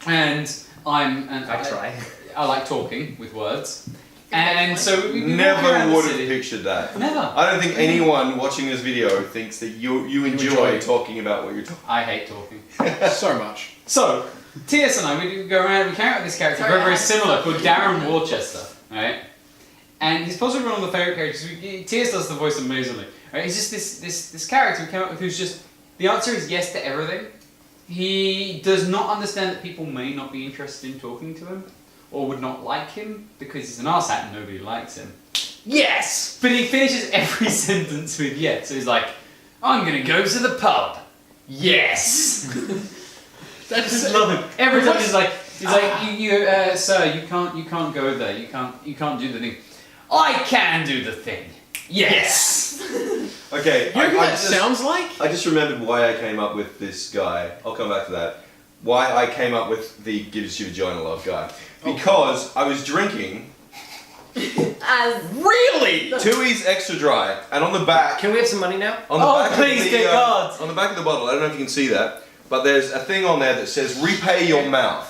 and I try. I like talking with words, and so we walk around Never the would have city. pictured that. Never. I don't think anyone watching this video thinks that you enjoy enjoy. talking about what you're talking. I hate talking. so much. So T.S. and I, we go around. We carry out this character Sorry, very I- similar called Darren Worcester, right? And he's possibly one of the favourite characters. T.S. does the voice amazingly. Right? He's just this character we came up with who's just the answer is yes to everything. He does not understand that people may not be interested in talking to him or would not like him because he's an arsehat and nobody likes him. Yes! But he finishes every sentence with yes. So he's like, I'm gonna go to the pub. Yes. I just love him. Every time he's like, sir, you can't go there. You can't do the thing. I can do the thing. Yes. Okay, You know who I that just, sounds like? I just remembered why I came up with this guy. I'll come back to that. Why I came up with the gives you vagina love guy. Because I was drinking As Really? Tooheys Extra Dry, and on the back, Can we have some money now? on the Oh, back please, of the, dear God. on the back of the bottle, I don't know if you can see that, but there's a thing on there that says repay your mouth.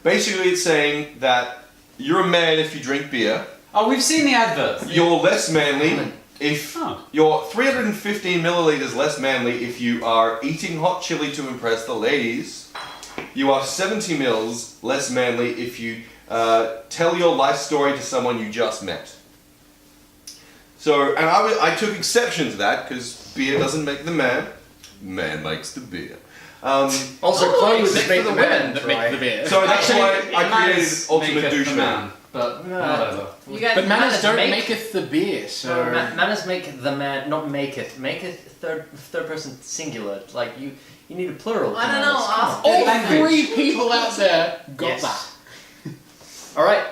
Basically, it's saying that you're a man if you drink beer. Oh, we've seen the adverts. You're less manly if Oh. you're 315 milliliters less manly if you are eating hot chili to impress the ladies. You are 70 mils less manly if you tell your life story to someone you just met. So, and I took exception to that because beer doesn't make the man makes the beer. Also, Oh, clothes Except make for the the women man that dry. make the beer. So that's why I created Manners Ultimate maketh the Douche Man. But whatever. you guys, But manners Manners don't make- maketh the beer, so... Manners make the man, not maketh. Maketh third person singular. Like you need a plural. I to don't know. manners. Come Ask on. All Language. 3 people out there got Yes. that. All right,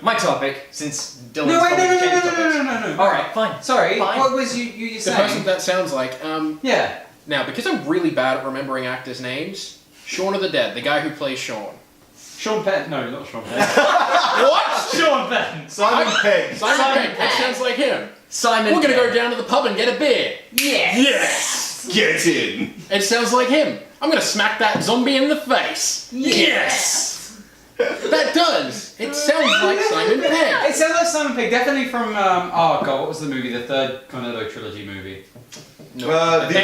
my topic since Dylan's No, wait, told me to change no, topics. no. All right, fine. Sorry, Fine. what was you The saying? person that sounds like, Yeah. now, because I'm really bad at remembering actors' names, Shaun of the Dead, the guy who plays Shaun. Sean Penn. No, not Sean Penn. What? Sean Penn. Simon Pegg. Simon Simon Pegg, that Pegg. sounds like him. Simon. We're gonna Pegg. go down to the pub and get a beer. Yes. Yes! Get in. It sounds like him. I'm gonna smack that zombie in the face. Yes. That does. It sounds like Simon Pegg. It sounds like Simon Pegg, definitely from, oh god, what was the movie? The third Cornetto trilogy movie. The World's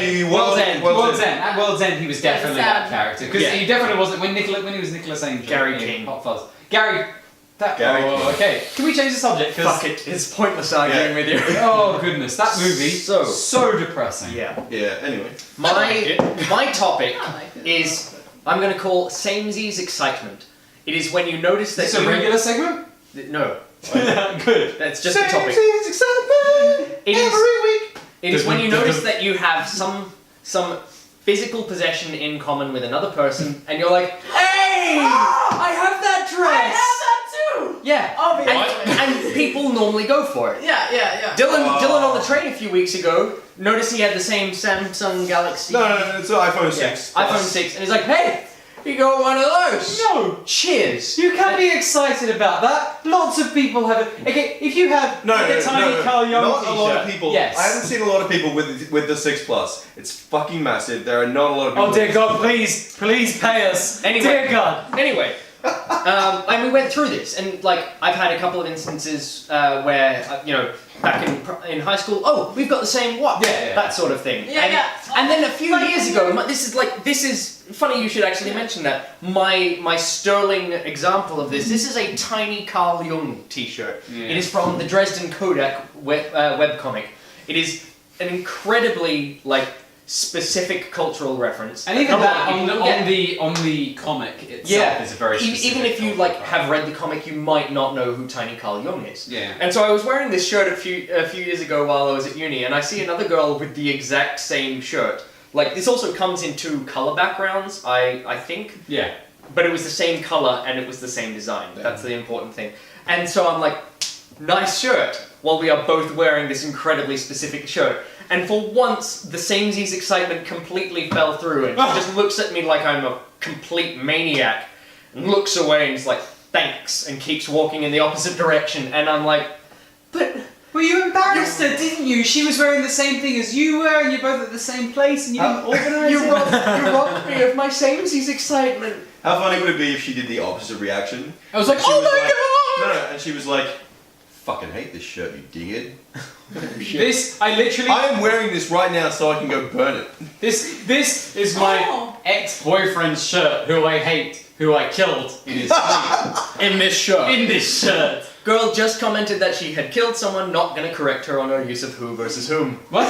End. World's End. At World's End, he was definitely that Sad. character. Because he definitely wasn't, when he was Nicholas Angel. Gary in King. Hot Fuzz. Gary. Gary King. Okay. Can we change the subject? 'Cause- Fuck it, it's pointless arguing with you. Oh goodness, that movie, So- so depressing. Yeah. Yeah, anyway. My topic I like it. is, I'm going to call Samesies excitement. It is when you notice that Is this a regular segment? No, Good. that's just the topic. Samesies excitement It is- every week. It is when you notice that you have some physical possession in common with another person, and you're like, hey, I have that I dress. have that too. Yeah, Obviously. and people normally go for it. Yeah. Dylan on the train a few weeks ago noticed he had the same Samsung Galaxy. No, it's an iPhone 6. Yeah, iPhone 6, and he's like, hey, you got one of those. No! Cheers. You can't be excited about that. Lots of people have it. Okay, if you have a tiny Carl Jung not t-shirt, a lot of people. Yes. I haven't seen a lot of people with the 6 Plus. It's fucking massive. There are not a lot of people. Oh dear God, please pay us. Anyway. Dear God. Anyway, and we went through this, and like I've had a couple of instances where back in high school, oh, we've got the same watch, Yeah. that sort of thing. Yeah. And then a few Like- years ago, this is funny. You should actually mention that. My sterling example of this. This is a tiny Carl Jung T-shirt. Yeah. It is from the Dresden Kodak webcomic. It is an incredibly specific cultural reference. And even Not a lot that of people get. on the comic itself is a very specific Even if you cultural have read the comic, you might not know who Tiny Carl Jung is. Yeah. And so I was wearing this shirt a few years ago while I was at uni, and I see another girl with the exact same shirt. Like this also comes in 2 color backgrounds, I think, Yeah. but it was the same color and it was the same design. That's the important thing. And so I'm like, nice shirt, while we are both wearing this incredibly specific shirt. And for once, the Samesies excitement completely fell through, and she just looks at me like I'm a complete maniac, and looks away and is like, thanks, and keeps walking in the opposite direction. And I'm like, but Well, you embarrassed her, didn't you? She was wearing the same thing as you were, and you're both at the same place, and you didn't organise you it. robbed me of my Samesies excitement. How funny would it be if she did the opposite reaction? I was like, She oh was my like- god! No, and she was like, fucking hate this shirt, you dickhead. This, I literally. I am wearing this right now so I can go burn it. This is my Oh. ex-boyfriend's shirt, who I hate, who I killed in his sleep. In this shirt. In this shirt. Girl just commented that she had killed someone, not gonna correct her on her use of who versus whom. What?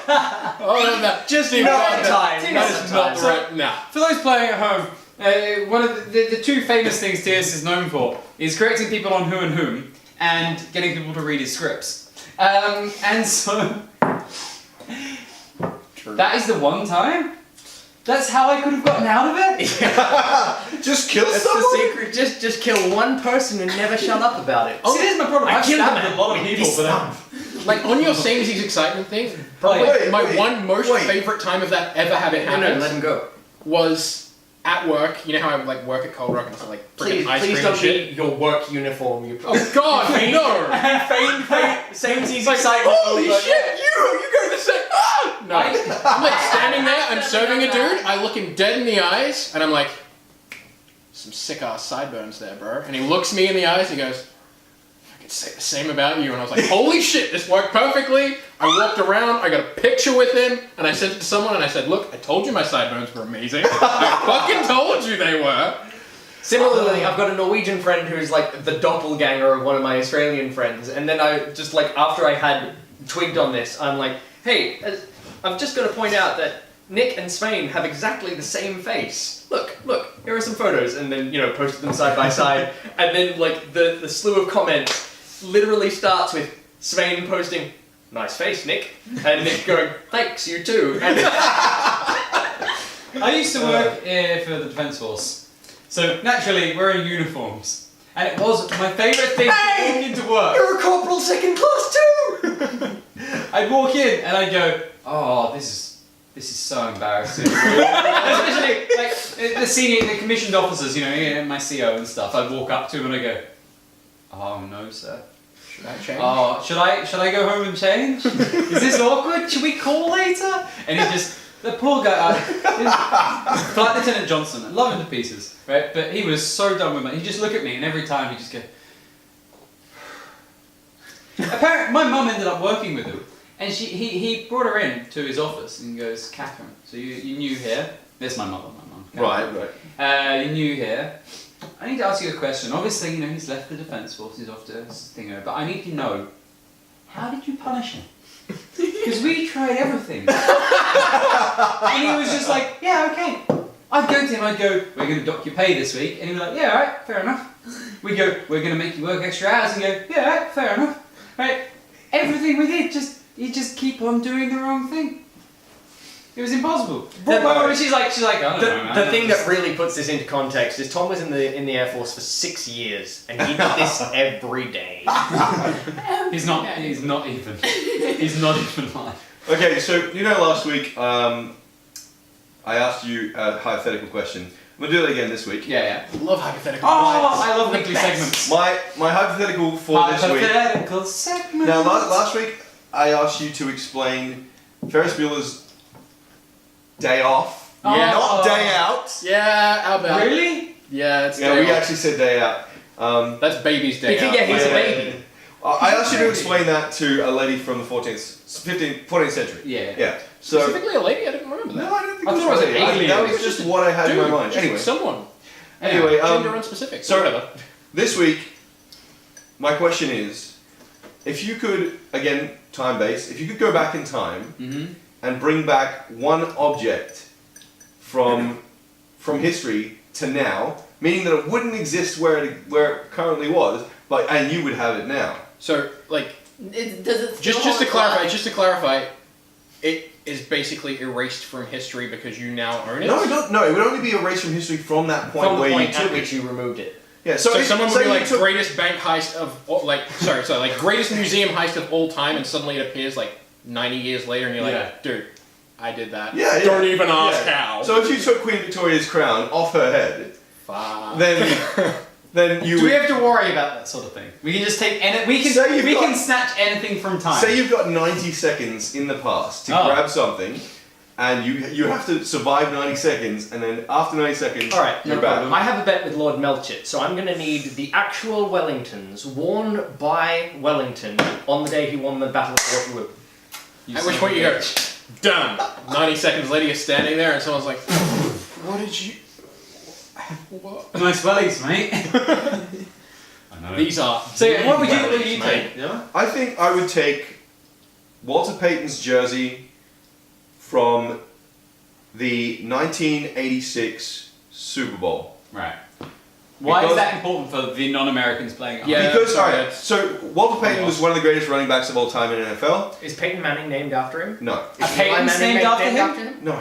Oh, no, Just Steve, not no, time. That Not is the not time. the right. Nah. For those playing at home, one of the 2 famous things TS is known for is correcting people on who and whom, and getting people to read his scripts. And so that is the one time. That's how I could have gotten out of it. Just kill That's someone? the secret. Just kill one person and never shut up about it. See, there's my problem. I I've killed a stabbed man a lot of with people, this but thumb. Like on your Samesies excitement thing, probably Wait, my wait, one most wait. favorite time of that ever having No, happened let him go. was at work. You know how I work at Cold Rock and it's freaking ice Please cream don't and shit. be your work uniform. You Oh God, no! Samesies Like, excitement. holy Like, shit! You go to the same. Ah! No, I'm like standing there. I'm serving a dude. I look him dead in the eyes, and I'm like, some sick ass sideburns there, bro. And he looks me in the eyes. And he goes, I could say the same about you. And I was like, holy shit, this worked perfectly. I walked around. I got a picture with him, and I sent it to someone. And I said, look, I told you my sideburns were amazing. I fucking told you they were. Similarly, I've got a Norwegian friend who's like the doppelganger of one of my Australian friends, and then I just after I had twigged on this, I'm like, hey, I'm just going to point out that Nick and Svein have exactly the same face. Look, here are some photos, and then posted them side by side, and then the slew of comments literally starts with Svein posting, nice face, Nick, and Nick going, thanks, you too. And I used to work for the Defence Force. So naturally, we're in uniforms. And it was my favourite thing to walk into work. You're a corporal second class too! I'd walk in and I'd go, oh, this is so embarrassing. Especially the commissioned officers, my CO and stuff. I'd walk up to him and I'd go, oh no, sir. Should I change? Oh, should I go home and change? Is this awkward? Should we call later? And he just, the poor guy, Flight Lieutenant Johnson, I love him to pieces, right? But he was so done with me. He'd just look at me, and every time he'd just go. Apparently, my mum ended up working with him, and he brought her in to his office and goes, Catherine, so you new here? This is my mother, my mum. Right. You're new here. I need to ask you a question. Obviously, he's left the Defence Force, he's off to Stinger, but I need to know, how did you punish him? Because we tried everything. And he was just like, yeah, okay. I'd go to him, I'd go, we're going to dock your pay this week. And he'd be like, yeah, alright, fair enough. We'd go, we're going to make you work extra hours. And go, yeah, alright, fair enough. Right? Everything we did, you just keep on doing the wrong thing. It was impossible. She's like, I don't know, man. The thing that really puts this into context is Tom was in the Air Force for 6 years, and he did this every day. He's not even lying. Okay, so last week I asked you a hypothetical question. I'm gonna do that again this week. Yeah. Love hypothetical. I love weekly segments. My hypothetical for this week. Hypothetical segments. Now, last week I asked you to explain Ferris Bueller's Day Off, not Day Out. Yeah, how about Really? Yeah, it's Yeah, day we off. actually said Day Out. That's baby's day out. Yeah, he's a Yeah. baby. I asked you to explain that to a lady from the 14th century. Yeah. Yeah. So. Specifically a lady? I didn't remember that. No, I don't think I it was thought it was a an lady. alien. That was just what I had in my mind. Just Anyway. someone. Anyway, Gender unspecific. so- whatever. This week, my question is, if you could, again, time-based, if you could go back in time and bring back one object from history to now, meaning that it wouldn't exist where it currently was, and you would have it now. So, like, Does it still just to hold clarify, it is basically erased from history because you now own it. No, it would only be erased from history from that point From the where point you at took which it. you removed it. Yeah, So if- someone would say be you like, took- greatest bank heist of, greatest museum heist of all time, and suddenly it appears like 90 years later, and you're like, dude, I did that. Yeah, yeah. Don't even ask Yeah. how. So if you took Queen Victoria's crown off her head, Fuck. then you Do would we have to worry about that sort of thing? We can just take we Say you've can got- snatch anything from time. say you've got 90 seconds in the past to grab something, and you have to survive 90 seconds, and then after 90 seconds, All right, you're no back. problem. I have a bet with Lord Melchett, so I'm going to need the actual Wellingtons worn by Wellington on the day he won the Battle of Waterloo. You At son which of point a you go, bitch. done. 90 seconds later, you're standing there, and someone's like, what did you... What? Nice wellies, mate. I know. These are... So yeah, what would you wellies, mate. take? Yeah? I think I would take Walter Payton's jersey from the 1986 Super Bowl. Right. Why Because- is that important for the non-Americans playing at home? Yeah. Because, sorry, alright, so Walter Payton was one of the greatest running backs of all time in NFL. Is Peyton Manning named after him? No. A Peyton's named after him? No.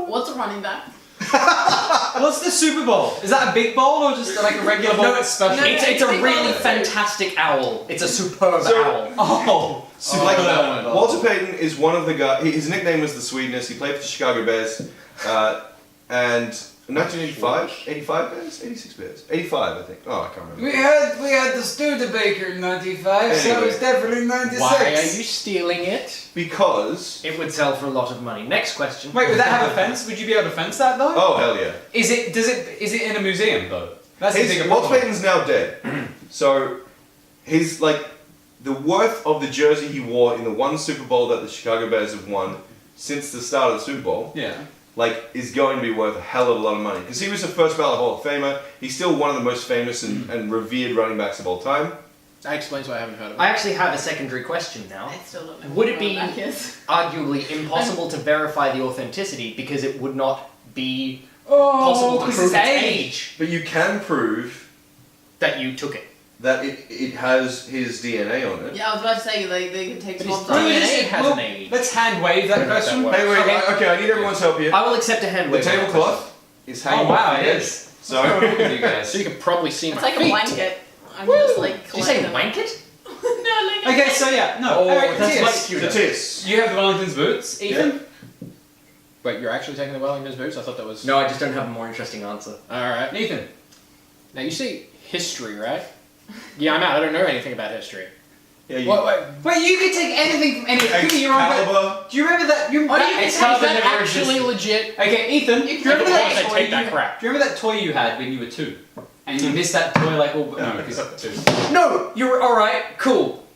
What's a running back? What's the Super Bowl? Is that a big bowl or just like a regular bowl? No, that's special. no, It's a Big really Bowl. fantastic owl. It's a superb So- owl. Oh. So like, Walter Payton is one of the guys. His nickname was the Sweetness. He played for the Chicago Bears, and 1985, 85 Bears, 86 Bears, 85 I think. Oh, I can't remember. We had the Studebaker in '95, so Anyway. it's definitely '96. Why are you stealing it? Because It would sell for a lot of money. Next question. Wait, would that have a fence? Would you be able to fence that though? oh hell yeah, Is it in a museum though? That's the bigger Walter problem. Payton's now dead, so his the worth of the jersey he wore in the one Super Bowl that the Chicago Bears have won since the start of the Super Bowl. Yeah. Is going to be worth a hell of a lot of money because he was a first ballot Hall of Famer. He's still one of the most famous and revered running backs of all time. That explains why I haven't heard of it. I actually have a secondary question now. I still don't know. Would what it be- a running back is. Arguably impossible to verify the authenticity because it would not be Oh, possible to because prove it's its age. age But you can prove that you took it. that it has his DNA on it. Yeah, I was about to say they can take But swabs it's on DNA it. has an age. Let's hand wave that I don't know if that question. works. Hey, wait, Okay. okay, I need everyone's help here. I will accept a hand The wave. tablecloth is Oh hanging wow, off it the edge. is. So, you guys. So you can probably see It's my like a feet. blanket. I'm Woo! just like Did you say collecting them. blanket? No, like a Okay, so yeah, no. Oh, Alright, that's Tias, much cuter. the tis. You have the Wellington's boots, Ethan? Wait, you're actually taking the Wellington's boots? I thought that was... No, I just don't have a more interesting answer. Alright. Ethan. Now you say history, right? Yeah, I'm out. I don't know anything about history. Yeah, you. Wait, you can take anything from anything. Give me your own. Excalibur. Do you remember that? You remember that Is Excalibur that never actually existed. legit? Okay, Ethan. Do you remember Of that course I toy take that you- crap. Do you remember that toy you had when you were 2? And you missed that toy like all. No, because 2. No, you're alright, cool.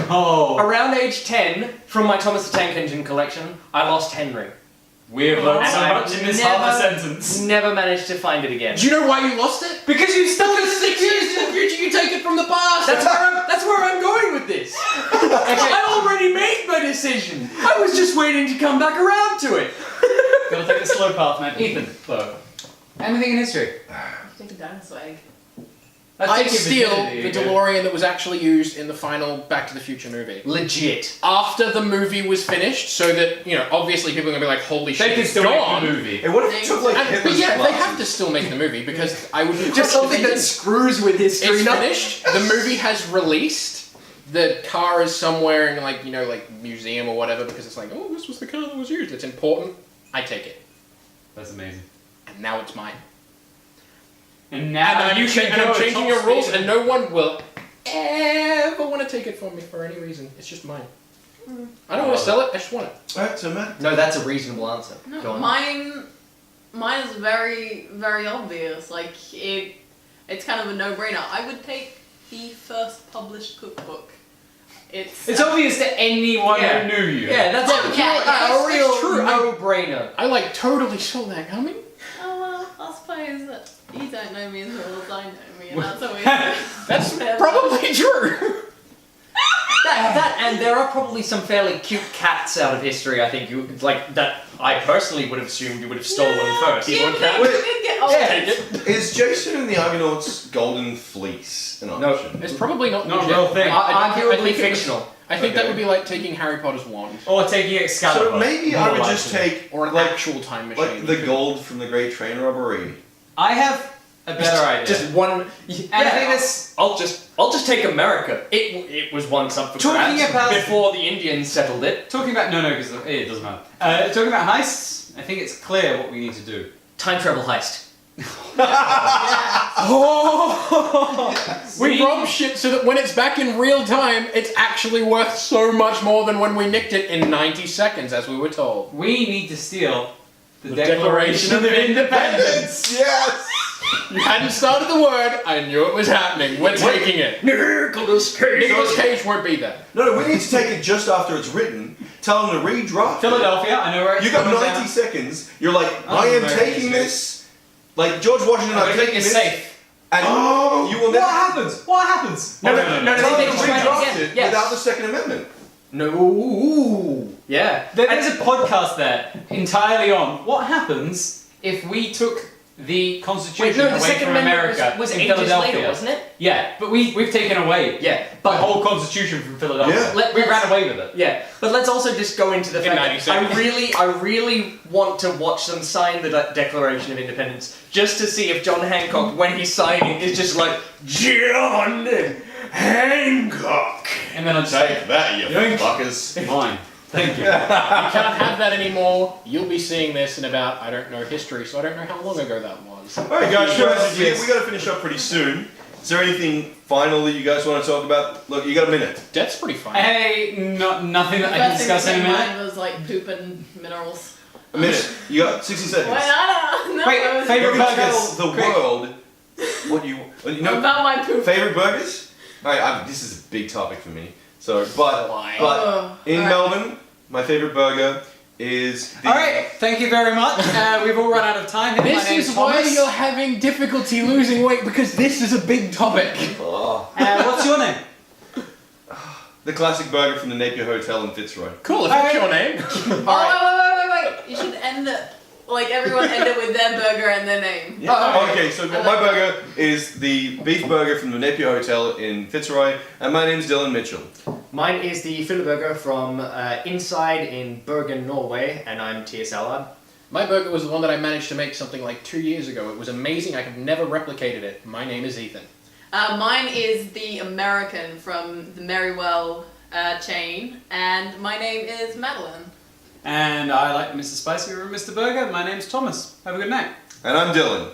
Oh. Around age 10, from my Thomas the Tank Engine collection, I lost Henry. We have learned so And I much in this half a never- sentence. Never managed to find it again. Do you know why you lost it? Because you stuck Because 6 years in the future, you take it from the past. That's where I'm going with this. I already made my decision. I was just waiting to come back around to it. Gotta take the slow path, man. Ethan, though. Anything in history? Take a dinosaur egg. I'd steal virginity the again. DeLorean that was actually used in the final Back to the Future movie. Legit. After the movie was finished, so that, you know, obviously people are going to be like, holy They shit, can it's still gone. make the movie. Hey, what if it took like But Hitler's yeah, they have to glasses? still make the movie because I would Just something that screws with history. It's finished. The movie has released. The car is somewhere in like, you know, like museum or whatever because it's like, oh, this was the car that was used. It's important. I take it. That's amazing. And now it's mine. And now And you can go I'm at changing top your rules speed. and no one will ever want to take it from me for any reason. It's just mine. I don't want to sell it. I just want it. Alright, so Matt. No, that's a reasonable answer. No, Go on. mine is very, very obvious. Like it's kind of a no-brainer. I would take the first published cookbook. It's obvious to anyone Yeah. who knew you. Yeah, that's Yeah, yeah, a real that's true. no-brainer. I like totally saw that coming. Oh well, I suppose that you don't know me as well as I know me, and that's always That's Yeah. probably true. That and there are probably some fairly cute cats out of history. I think you like that. I personally would have assumed you would have stolen first. Yeah, but they Wait. did get old. Yeah. Is Jason and the Argonauts' golden fleece an No. option? It's probably not Not a legit. real thing. I Arguably think it was- fictional. I think that Okay. would be like taking Harry Potter's wand. Or taking Excalibur. So maybe I More would just likely. take Or an like actual time machine. like the gold from the Great Train Robbery. I have a better idea. Just one. and I think this. I'll just take America. It was once up for Talking grabs about- before the Indians settled it. Talking about no, because it doesn't matter. Talking about heists, I think it's clear what we need to do. Time travel heist. We rob shit so that when it's back in real time, it's actually worth so much more than when we nicked it in 90 seconds, as we were told. We need to steal the Declaration Declaration of Independence. Yes. You hadn't started the word, I knew it was happening. We're taking it. Nicholas Cage. Nicolas Cage won't be there. No, we need to take it just after it's written. Tell them to redraft. it. Philadelphia, I know where it's You got going 90 down. seconds. You're like, I I am don't know taking where it this. Like George Washington, I'm I'm gonna taking make it this. safe. And you will What never. happens? What happens? No, Tell they them can to try it redraft again. it Yes. without the Second Amendment. No. Yeah. There's a podcast there entirely on what happens if we took the Constitution Wait, no, the away Second from Amendment America was in ages Philadelphia. later, wasn't it? Yeah, but we've taken away Yeah. the But whole Constitution from Philadelphia. Yeah. We ran away with it. yeah, but let's also just go into the In fact 90 that seconds. I really want to watch them sign the Declaration of Independence just to see if John Hancock, when he's signing, is just like John Hancock. And then I'd say, that, you Yoink. fuckers. fine. Thank you. You can't have that anymore. You'll be seeing this in about, I don't know history, so I don't know how long ago that was. Alright, guys, Sure, we yes. got to finish up pretty soon. Is there anything final that you guys want to talk about? Look, you got a minute. Death's pretty fun. Hey, nothing The that I can first thing that discuss in a came to minute. mind was like poop and minerals. A minute. You got 60 seconds. Wait, I don't know. Wait, I was favourite You can burgers. tell the Quick. world what you know. about my poop. Favorite burgers? Alright, this is a big topic for me. So, but Oh, in alright. Melbourne, my favorite burger is the. Alright, thank you very much. We've all run out of time. My This name's is why Thomas. you're having difficulty losing weight, because this is a big topic. Oh, What's your name? the classic burger from the Napier Hotel in Fitzroy. Cool, if that's your name. Wait. You should end it. Like everyone end it with their burger and their name. Yeah. Okay, so I my like burger is the beef burger from the Napier Hotel in Fitzroy, and my name's Dylan Mitchell. Mine is the Filleburger from Inside in Bergen, Norway, and I'm T.S. Allard. My burger was the one that I managed to make something like 2 years ago. It was amazing. I have never replicated it. My name is Ethan. Mine is the American from the Merrywell chain, and my name is Madeline. And I like Mr. Spicy or Mr. Burger. My name's Thomas. Have a good night. And I'm Dylan.